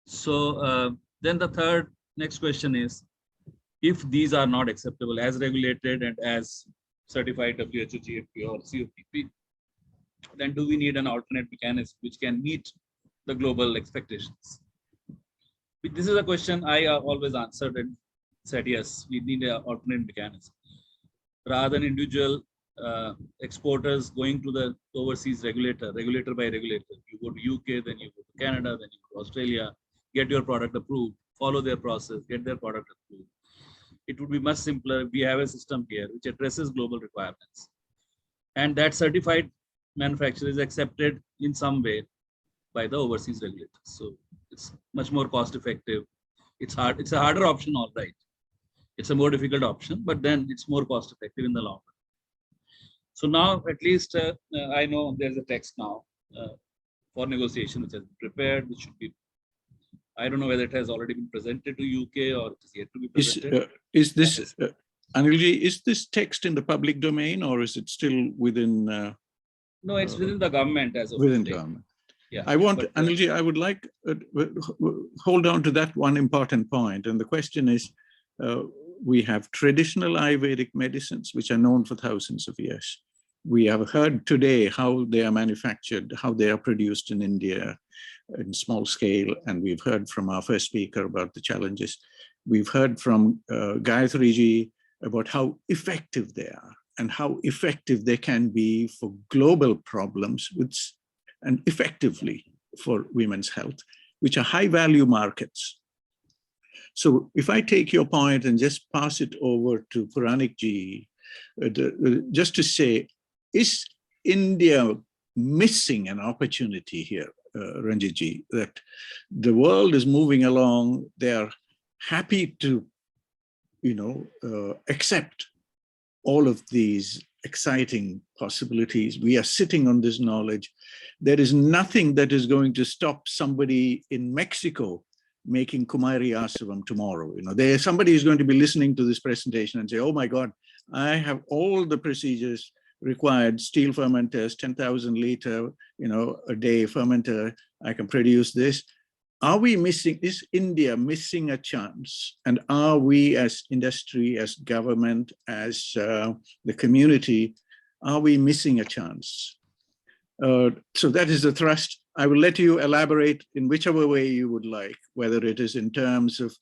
So then the next question is, if these are not acceptable as regulated and as certified WHO GMP or COPP, then do we need an alternate mechanism which can meet the global expectations? This is a question I always answered and said, yes, we need an alternate mechanism. Rather than individual exporters going to the overseas regulator by regulator. You go to UK, then you go to Canada, then you go to Australia, get your product approved, follow their process, get their product approved. It would be much simpler if we have a system here which addresses global requirements. And that certified manufacturer is accepted in some way by the overseas regulators. So it's much more cost effective. It's hard. It's a harder option, all right. It's a more difficult option, but then it's more cost effective in the long run. So now at least I know there's a text now for negotiation, which has been prepared, which should be, I don't know whether it has already been presented to UK or it is yet to be presented. Is this, Anilji, is this text in the public domain or is it still within? No, it's within the government as of within today. government. Yeah, I want, but, Anilji, I would like, hold on to that one important point. And the question is, we have traditional Ayurvedic medicines, which are known for thousands of years. We have heard today how they are manufactured, how they are produced in India in small scale. And we've heard from our first speaker about the challenges. We've heard from Gayatri ji about how effective they are and how effective they can be for global problems and effectively for women's health, which are high value markets. So if I take your point and just pass it over to Puranik ji, just to say, is India missing an opportunity here, Ranjit ji, that the world is moving along, they are happy to, accept all of these exciting possibilities. We are sitting on this knowledge. There is nothing that is going to stop somebody in Mexico making Kumariasava tomorrow. Somebody is going to be listening to this presentation and say, oh my God, I have all the procedures required, steel fermenters, 10,000 liter, a day fermenter, I can produce this. Are we missing, is India missing a chance? And are we as industry, as government, as the community, are we missing a chance? So that is the thrust. I will let you elaborate in whichever way you would like, whether it is in terms of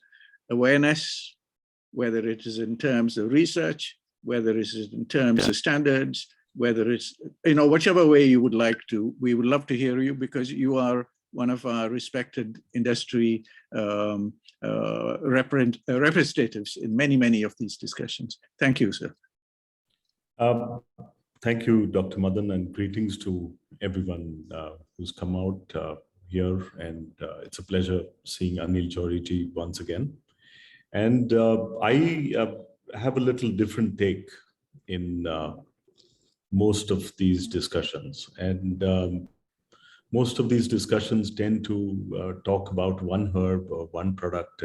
awareness, whether it is in terms of research, whether it is in terms of standards, whether it's, whichever way you would like to. We would love to hear you because you are one of our respected industry representatives in many, many of these discussions. Thank you, sir. Thank you, Dr. Madan, and greetings to everyone who's come out here. And it's a pleasure seeing Anil Johri once again. And I have a little different take in most of these discussions. And most of these discussions tend to talk about one herb or one product,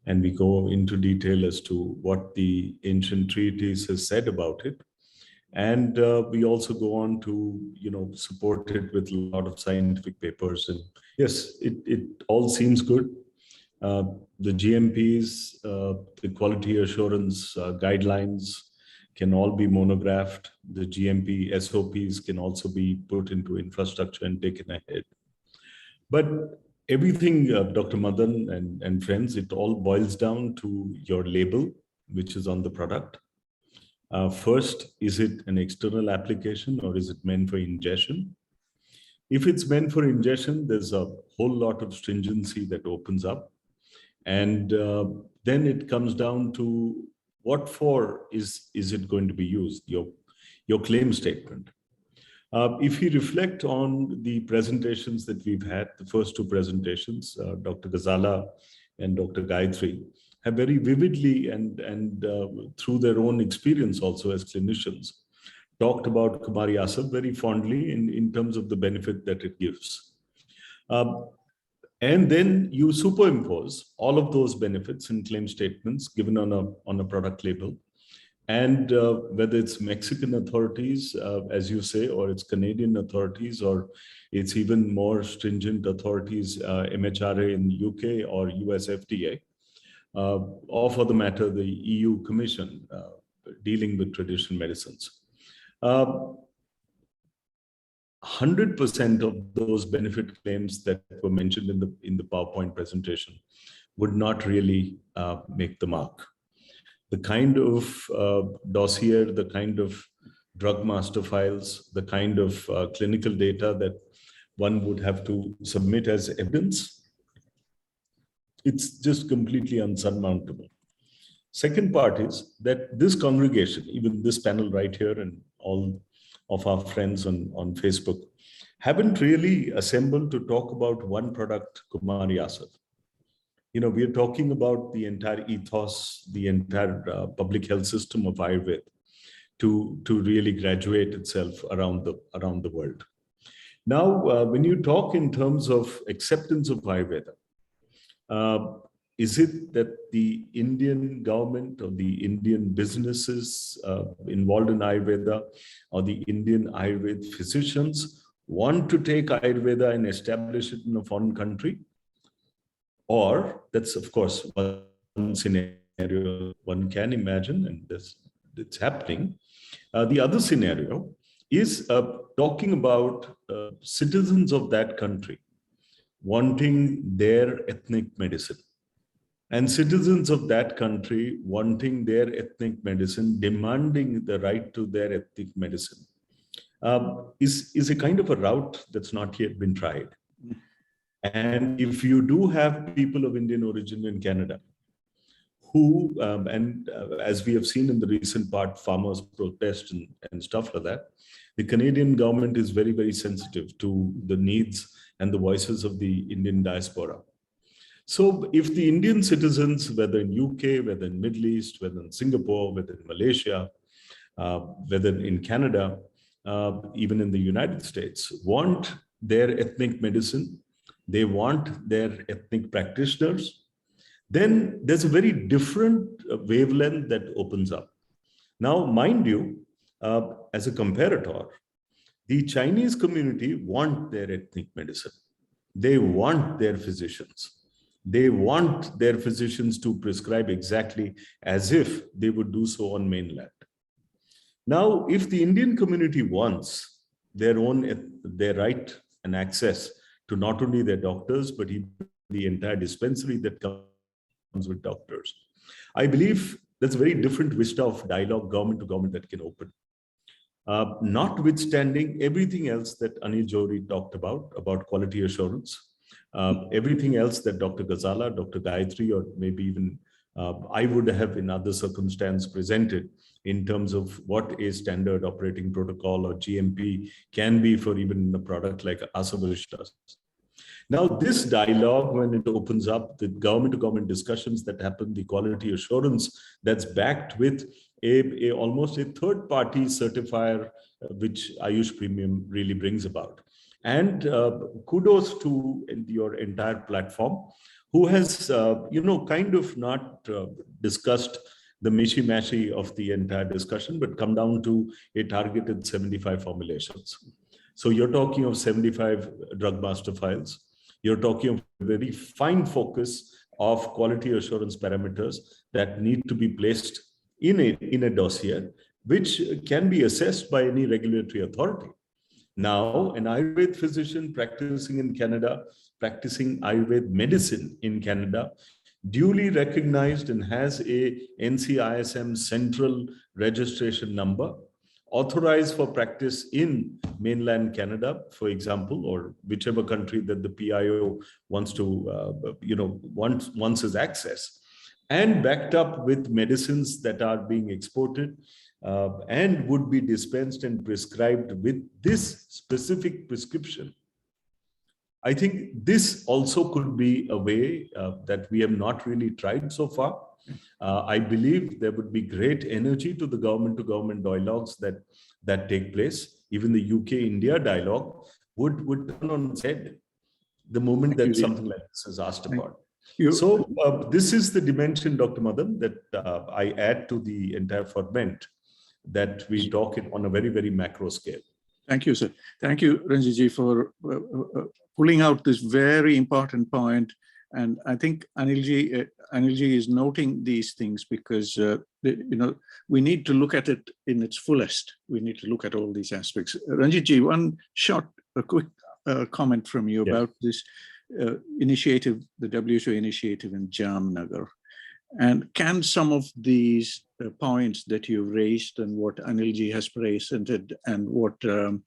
and we go into detail as to what the ancient treatise has said about it. And we also go on to, support it with a lot of scientific papers. And yes, it all seems good. The GMPs, the quality assurance guidelines can all be monographed. The GMP SOPs can also be put into infrastructure and taken ahead. But everything, Dr. Madan and friends, it all boils down to your label, which is on the product. First, is it an external application or is it meant for ingestion? If it's meant for ingestion, there's a whole lot of stringency that opens up. And then it comes down to what for is it going to be used, your claim statement. If you reflect on the presentations that we've had, the first two presentations, Dr. Ghazala and Dr. Gayatri have very vividly and through their own experience also as clinicians, talked about Kumariasava very fondly in terms of the benefit that it gives. And then you superimpose all of those benefits and claim statements given on a product label. And whether it's Mexican authorities, as you say, or it's Canadian authorities, or it's even more stringent authorities, MHRA in the UK or US FDA, or for the matter, the EU Commission dealing with traditional medicines. 100% of those benefit claims that were mentioned in the PowerPoint presentation would not really make the mark. The kind of dossier, the kind of drug master files, the kind of clinical data that one would have to submit as evidence, it's just completely unsurmountable. Second part is that this congregation, even this panel right here and all of our friends on Facebook, haven't really assembled to talk about one product, Kumariasava. We are talking about the entire ethos, the entire public health system of Ayurveda to really graduate itself around the world. Now, when you talk in terms of acceptance of Ayurveda, is it that the Indian government or the Indian businesses involved in Ayurveda or the Indian Ayurveda physicians want to take Ayurveda and establish it in a foreign country? Or that's, of course, one scenario one can imagine, and it's happening. The other scenario is talking about citizens of that country wanting their ethnic medicine, and citizens of that country wanting their ethnic medicine, demanding the right to their ethnic medicine, is a kind of a route that's not yet been tried. And if you do have people of Indian origin in Canada, who, as we have seen in the recent part, farmers protest and stuff like that, the Canadian government is very, very sensitive to the needs and the voices of the Indian diaspora. So if the Indian citizens, whether in UK, whether in Middle East, whether in Singapore, whether in Malaysia, whether in Canada, even in the United States, want their ethnic medicine, they want their ethnic practitioners, then there's a very different wavelength that opens up. Now, mind you, as a comparator, the Chinese community want their ethnic medicine. They want their physicians. They want their physicians to prescribe exactly as if they would do so on mainland. Now, if the Indian community wants their right and access to not only their doctors, but even the entire dispensary that comes with doctors, I believe that's a very different vista of dialogue, government to government, that can open. Notwithstanding everything else that Anil Johri talked about quality assurance, everything else that Dr. Ghazala, Dr. Gayatri, or maybe even I would have in other circumstances presented in terms of what a standard operating protocol or GMP can be for even a product like Asavarishtas. Now, this dialogue, when it opens up, the government-to-government discussions that happen, the quality assurance that's backed with almost a third-party certifier, which Ayush Premium really brings about. And kudos to your entire platform, who has, kind of not discussed the mishy-mashy of the entire discussion, but come down to a targeted 75 formulations. So you're talking of 75 drug master files. You're talking of a very fine focus of quality assurance parameters that need to be placed in a dossier, which can be assessed by any regulatory authority. Now, an Ayurveda physician practicing in Canada, practicing Ayurveda medicine in Canada, duly recognized and has a NCISM central registration number, authorized for practice in mainland Canada, for example, or whichever country that the PIO wants to, wants his access, and backed up with medicines that are being exported and would be dispensed and prescribed with this specific prescription. I think this also could be a way that we have not really tried so far. I believe there would be great energy to the government-to-government dialogues that take place. Even the UK-India dialogue would turn on its head the moment that something like this is asked about. So this is the dimension, Dr. Madan, that I add to the entire ferment, that we talk it on a very, very macro scale. Thank you, sir. Thank you, Ranjitji, for pulling out this very important point. And I think Anilji is noting these things because we need to look at it in its fullest. We need to look at all these aspects. Ranjitji, a quick comment from you about this initiative, the WHO initiative in Jamnagar. And can some of these points that you raised and what Anilji has presented and what the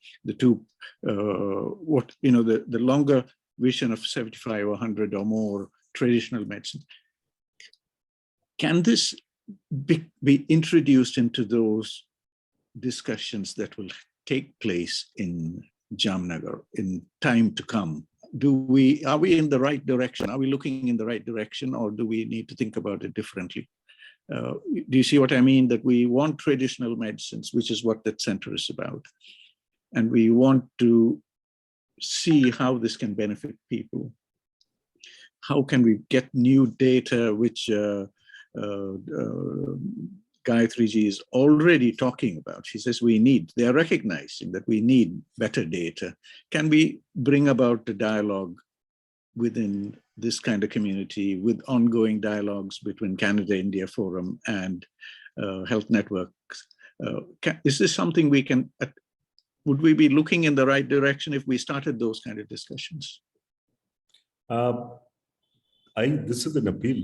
longer vision of 75 or 100 or more traditional medicine, can this be introduced into those discussions that will take place in Jamnagar in time to come? Are we in the right direction? Are we looking in the right direction, or do we need to think about it differently? Do you see what I mean? That we want traditional medicines, which is what that center is about. And we want to see how this can benefit people. How can we get new data, which Gayatri ji is already talking about? She says they are recognizing that we need better data. Can we bring about the dialogue within this kind of community with ongoing dialogues between Canada-India Forum and health networks? Is this something we can, would we be looking in the right direction if we started those kind of discussions? This is an appeal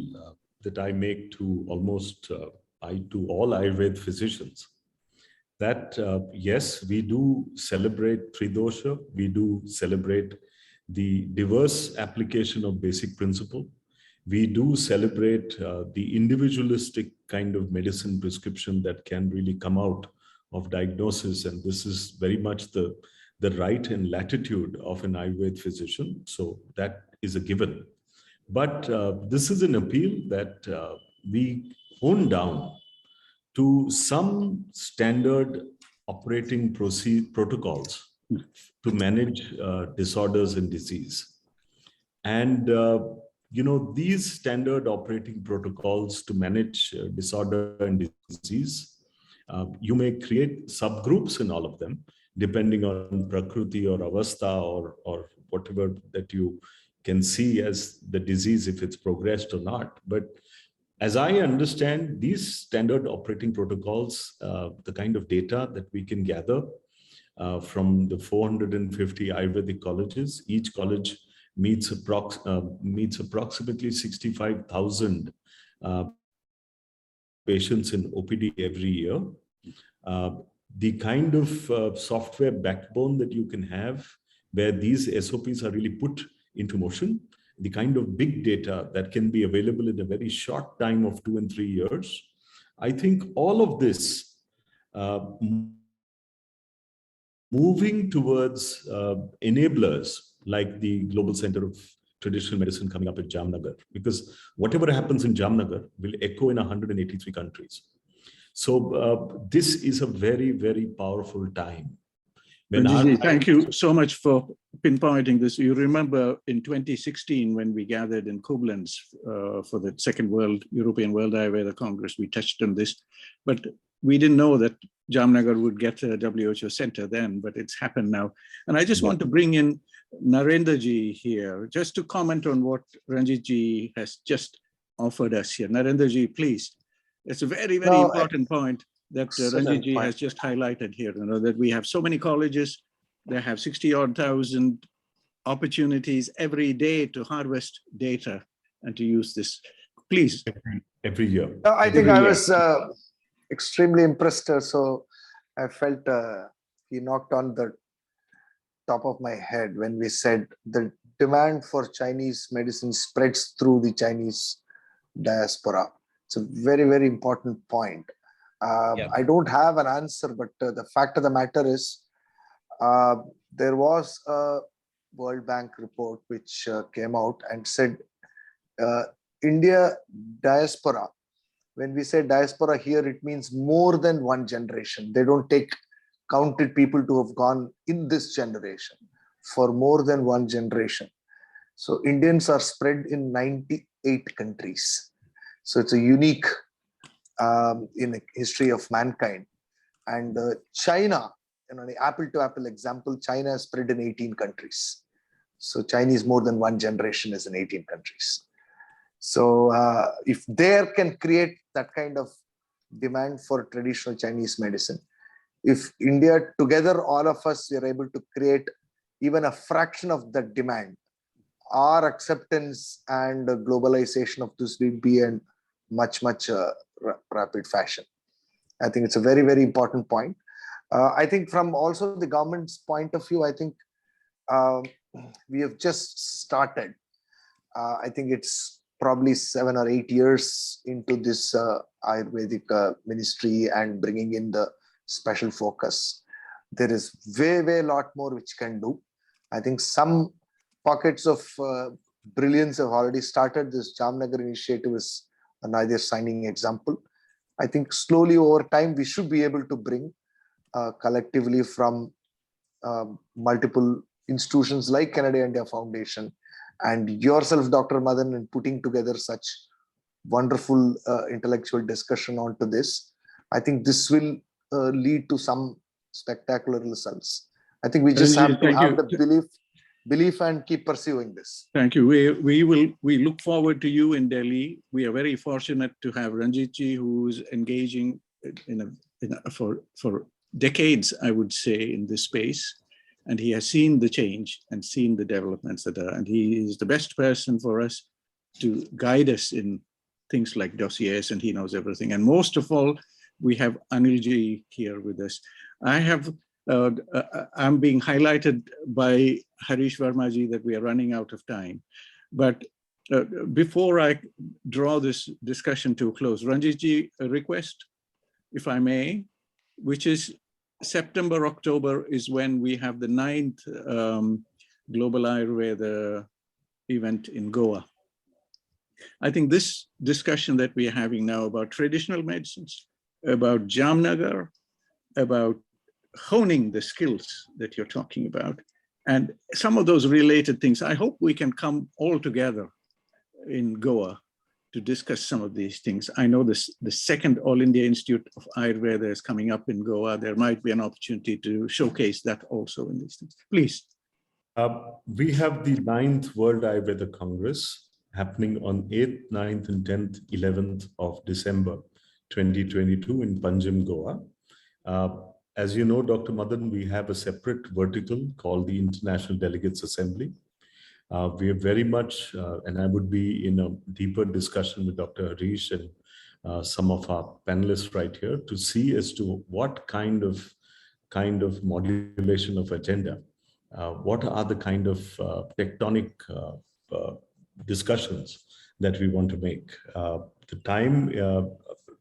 that I make to almost to all Ayurveda physicians, that yes, we do celebrate Tridosha, we do celebrate the diverse application of basic principle. We do celebrate the individualistic kind of medicine prescription that can really come out of diagnosis, and this is very much the right and latitude of an Ayurveda physician. So that is a given. But this is an appeal that we hone down to some standard operating protocols to manage disorders and disease. And, these standard operating protocols to manage disorder and disease, you may create subgroups in all of them, depending on Prakriti or Avastha or whatever that you can see as the disease, if it's progressed or not. But as I understand, these standard operating protocols, the kind of data that we can gather from the 450 Ayurvedic colleges, each college meets approximately 65,000 patients in OPD every year. The kind of software backbone that you can have, where these SOPs are really put into motion, the kind of big data that can be available in a very short time of 2 and 3 years. I think all of this moving towards enablers like the Global Center of Traditional Medicine coming up at Jamnagar, because whatever happens in Jamnagar will echo in 183 countries. So this is a very, very powerful time. Thank you so much for pinpointing this. You remember in 2016 when we gathered in Koblenz for the second European World Ayurveda Congress, we touched on this, but we didn't know that Jamnagar would get a WHO center then, but it's happened now. And I just want to bring in Narendra ji here, just to comment on what Ranjit ji has just offered us here. Narendra ji, please. It's a very, very important point that Ranjit ji has just highlighted here, that we have so many colleges, they have 60,000 opportunities every day to harvest data and to use this. Please. Every year. I think I was extremely impressed. So I felt he knocked on the top of my head when we said the demand for Chinese medicine spreads through the Chinese diaspora. It's a very, very important point. I don't have an answer, but the fact of the matter is there was a World Bank report which came out and said India diaspora, when we say diaspora here, it means more than one generation. They don't counted people to have gone in this generation for more than one generation. So Indians are spread in 98 countries. So it's a unique in the history of mankind. And China, the apple-to-apple example, China is spread in 18 countries. So Chinese more than one generation is in 18 countries. So if they can create that kind of demand for traditional Chinese medicine, if India together, all of us, we are able to create even a fraction of that demand, our acceptance and globalization of this will be in much rapid fashion. I think it's a very, very important point. I think from also the government's point of view, I think we have just started. I think it's probably 7 or 8 years into this Ayurvedic ministry and bringing in the special focus. There is way a lot more which can do. I think some pockets of brilliance have already started. This Jamnagar initiative is another shining example. I think slowly over time, we should be able to bring collectively from multiple institutions like Canada India Foundation and yourself, Dr. Madan, in putting together such wonderful intellectual discussion onto this. I think this will lead to some spectacular results. I think we just have to have the belief and keep pursuing this. Thank you. We look forward to you in Delhi. We are very fortunate to have Ranjitji, who is engaging for decades, I would say, in this space. And he has seen the change and seen the developments that are, and he is the best person for us to guide us in things like dossiers, and he knows everything. And most of all, we have Anilji here with us. I'm being highlighted by Harish Vermaji that we are running out of time. But before I draw this discussion to a close, Ranjitji, a request, if I may, which is September, October is when we have the 9th Global Ayurveda event in Goa. I think this discussion that we are having now about traditional medicines, about Jamnagar, about honing the skills that you're talking about, and some of those related things, I hope we can come all together in Goa to discuss some of these things. I know the second All India Institute of Ayurveda is coming up in Goa. There might be an opportunity to showcase that also in these things. Please. We have the 9th World Ayurveda Congress happening on 8th, 9th, and 10th, 11th of December 2022 in Panjim, Goa. As you know, Dr. Madan, we have a separate vertical called the International Delegates Assembly. We are very much, and I would be in a deeper discussion with Dr. Harish and some of our panelists right here to see as to what kind of modulation of agenda, what are the kind of tectonic discussions that we want to make. The time,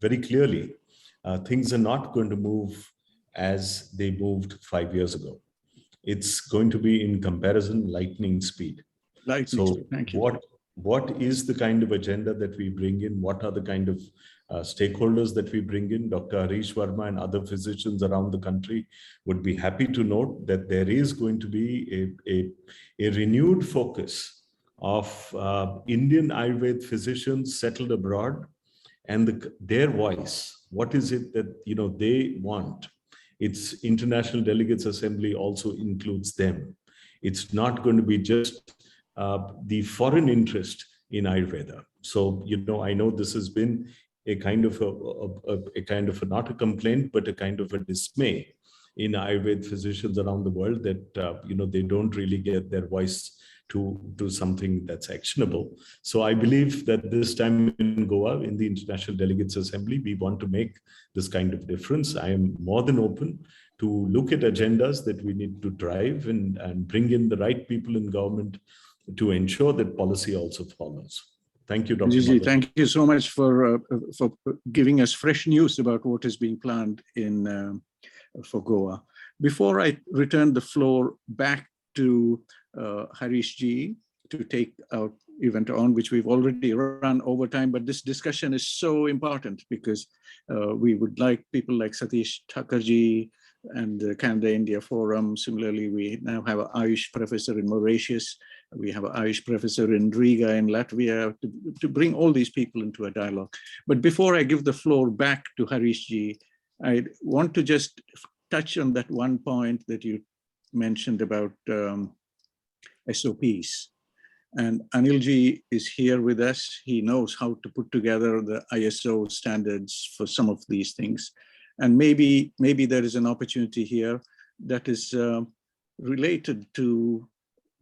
very clearly, things are not going to move as they moved 5 years ago. It's going to be in comparison lightning speed. So thank you. What is the kind of agenda that we bring in? What are the kind of stakeholders that we bring in? Dr. Harish Verma and other physicians around the country would be happy to note that there is going to be a renewed focus of Indian Ayurveda physicians settled abroad and their voice. What is it that they want? Its International Delegates Assembly also includes them. It's not going to be just the foreign interest in Ayurveda. So, I know this has been a kind of not a complaint, but a kind of a dismay in Ayurveda physicians around the world that, they don't really get their voice to do something that's actionable. So I believe that this time in Goa, in the International Delegates Assembly, we want to make this kind of difference. I am more than open to look at agendas that we need to drive and bring in the right people in government to ensure that policy also follows. Thank you, Dr. Gigi, thank you so much for giving us fresh news about what is being planned for Goa. Before I return the floor back to Harish Ji to take our event on, which we've already run over time, but this discussion is so important because we would like people like Satish Thakurji and the Canada India Forum. Similarly, we now have an Ayush professor in Mauritius. We have an Ayush professor in Riga in Latvia to bring all these people into a dialogue. But before I give the floor back to Harish Ji, I want to just touch on that one point that you mentioned about SOPs. And Anilji is here with us. He knows how to put together the ISO standards for some of these things. And maybe there is an opportunity here that is related to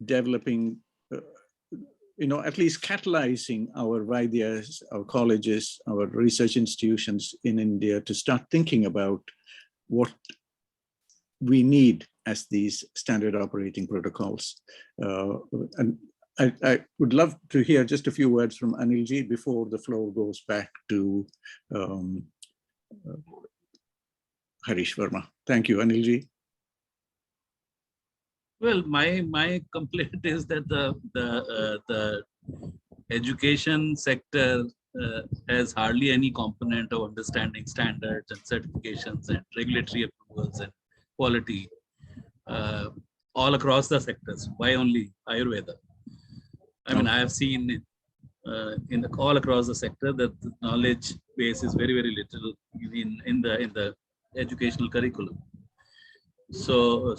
developing, at least catalyzing our Vaidyas, our colleges, our research institutions in India to start thinking about what we need as these standard operating protocols. And I would love to hear just a few words from Anilji before the floor goes back to Harish Verma. Thank you, Anilji. Well, my complaint is that the education sector has hardly any component of understanding standards and certifications and regulatory approvals and quality. all across the sectors. Why only Ayurveda? I mean, I have seen all across the sector that the knowledge base is very, very little in the educational curriculum. So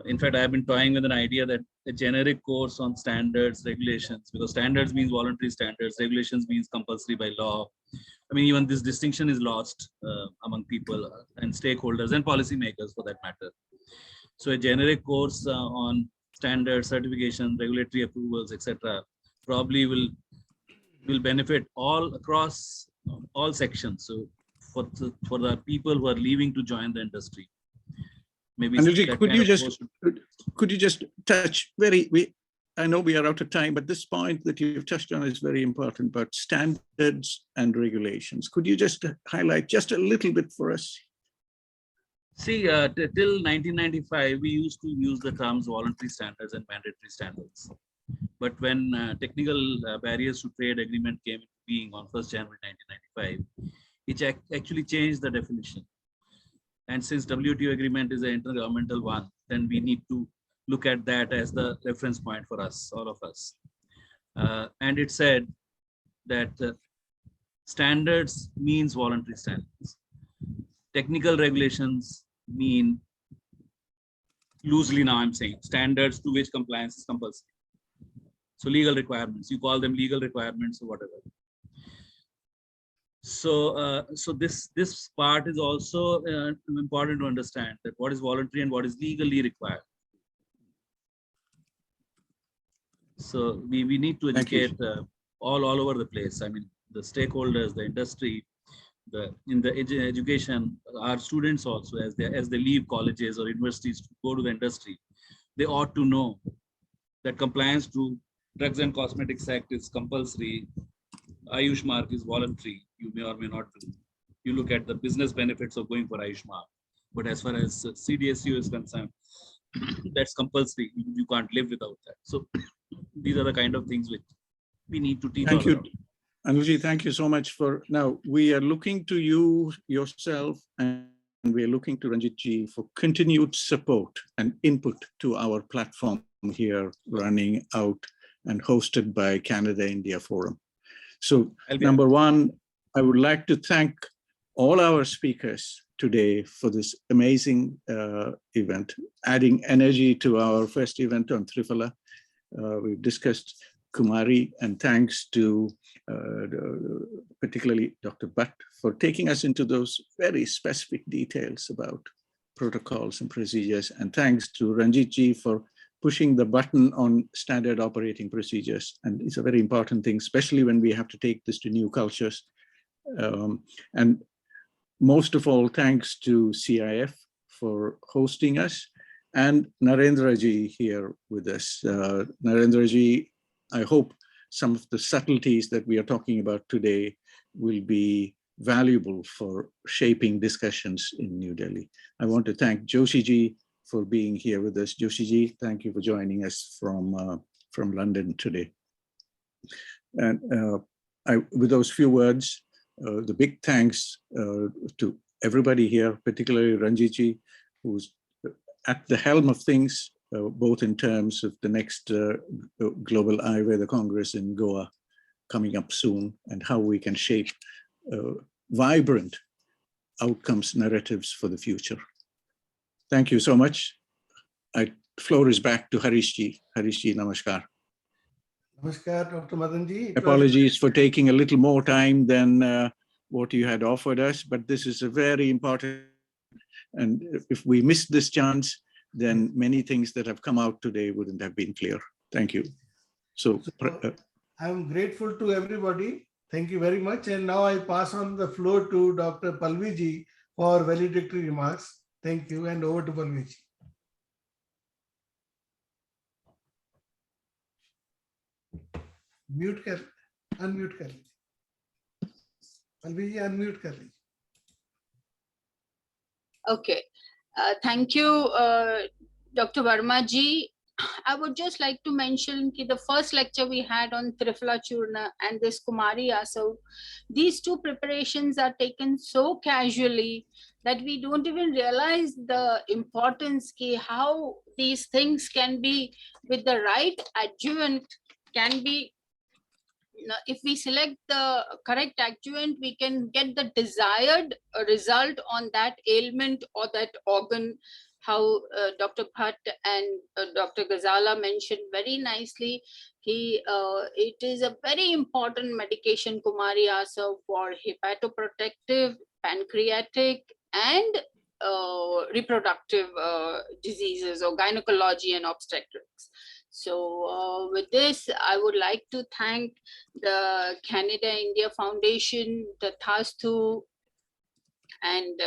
in fact, I have been toying with an idea that a generic course on standards, regulations, because standards means voluntary standards, regulations means compulsory by law. I mean, even this distinction is lost among people and stakeholders and policymakers for that matter. So a generic course on standards, certification, regulatory approvals, etc., probably will benefit all across all sections. So for the people who are leaving to join the industry, maybe Anilji, that could kind you of just touch I know we are out of time, but this point that you've touched on is very important about standards and regulations. Could you just highlight just a little bit for us? See, till 1995, we used to use the terms voluntary standards and mandatory standards. But when technical barriers to trade agreement came into being on 1st January 1995, it actually changed the definition. And since WTO agreement is an intergovernmental one, then we need to look at that as the reference point for us, all of us. And it said that standards means voluntary standards. Technical regulations mean, loosely now I'm saying, standards to which compliance is compulsory. So legal requirements, you call them legal requirements or whatever. So this part is also important to understand, that what is voluntary and what is legally required. So we need to educate all over the place. I mean, the stakeholders, the industry, in the education, our students also, as they leave colleges or universities to go to the industry, they ought to know that compliance to Drugs and Cosmetics Act is compulsory. Ayush mark is voluntary. You may or may not do. You look at the business benefits of going for Ayush mark. But as far as CDSU is concerned, that's compulsory. You can't live without that. So these are the kind of things which we need to teach. Thank you, Anilji. Thank you so much for now. We are looking to you yourself, and we are looking to Ranjitji for continued support and input to our platform here, running out and hosted by Canada India Forum. So number one, I would like to thank all our speakers today for this amazing event, adding energy to our first event on Triphala. We've discussed Kumari, and thanks to particularly Dr. Bhatt for taking us into those very specific details about protocols and procedures. And thanks to Ranjitji for pushing the button on standard operating procedures. And it's a very important thing, especially when we have to take this to new cultures. And most of all, thanks to CIF for hosting us, and Narendraji here with us. Narendraji, I hope some of the subtleties that we are talking about today will be valuable for shaping discussions in New Delhi. I want to thank Joshiji for being here with us. Joshiji, thank you for joining us from London today. And with those few words, the big thanks to everybody here, particularly Ranjitji, who's at the helm of things, both in terms of the next Global Ayurveda Congress in Goa coming up soon, and how we can shape vibrant outcomes narratives for the future. Thank you so much. Floor is back to Harishji. Harishji, namaskar. Namaskar, Dr. Madanji. Apologies for taking a little more time than what you had offered us, but this is a very important, and if we missed this chance, then many things that have come out today wouldn't have been clear. Thank you. So I'm grateful to everybody. Thank you very much. And now I pass on the floor to Dr. Palviji for valedictory remarks. Thank you, and over to Palviji. Mute कर, unmute कर लीजिए. Palviji, unmute कर लीजिए. Okay. Thank you, Dr. Verma ji. I would just like to mention the first lecture we had on Triphala Churna and this Kumariasava, these two preparations are taken so casually that we don't even realize the importance ki how these things can be with the right adjuvant can be. If we select the correct adjuvant, we can get the desired result on that ailment or that organ. How Dr. Bhatt and Dr. Ghazala mentioned very nicely, it is a very important medication, Kumariasava, for hepatoprotective, pancreatic, and reproductive diseases or gynecology and obstetrics. So with this, I would like to thank the Canada-India Foundation, the THASTU, and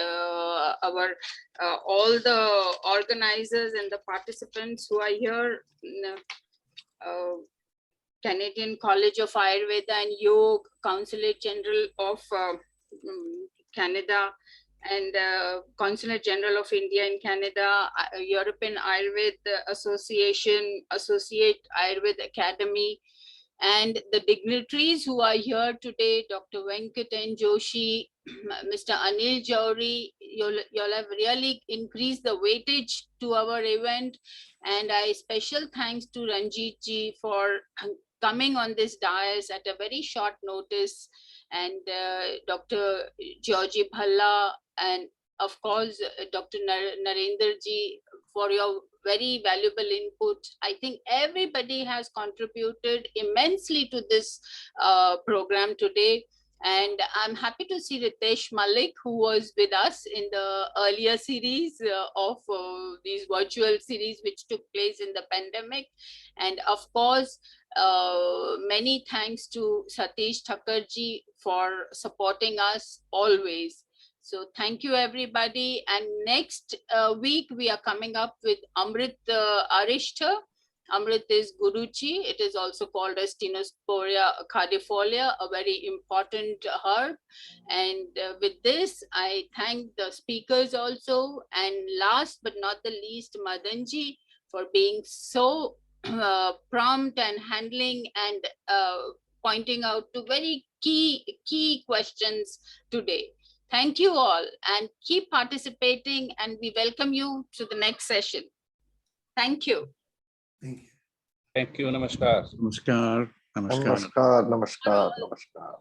our all the organizers and the participants who are here. Canadian College of Ayurveda and Yoga, Consulate General of Canada, and Consulate General of India in Canada, European Ayurveda Association, Associate Ayurveda Academy, and the dignitaries who are here today, Dr. Venkaten Joshi, Mr. Anil Jowhary. You'll have really increased the weightage to our event. And I special thanks to Ranjit ji for coming on this dais at a very short notice, and Dr. Georgie Bhalla, and of course, Dr. Narendra ji, for your very valuable input. I think everybody has contributed immensely to this program today. And I'm happy to see Ritesh Malik, who was with us in the earlier series of these virtual series, which took place in the pandemic. And of course, many thanks to Satish Thakkarji for supporting us always. So thank you, everybody. And next week, we are coming up with Amrit Arishta. Amrit is Guruchi. It is also called as Tinosporia cardifolia, a very important herb. And with this, I thank the speakers also. And last but not the least, Madanji, for being so prompt and handling and pointing out to very key questions today. Thank you all, and keep participating, and we welcome you to the next session. Thank you. Thank you. Thank you. Namaskar. Namaskar. Namaskar. Namaskar, namaskar, namaskar.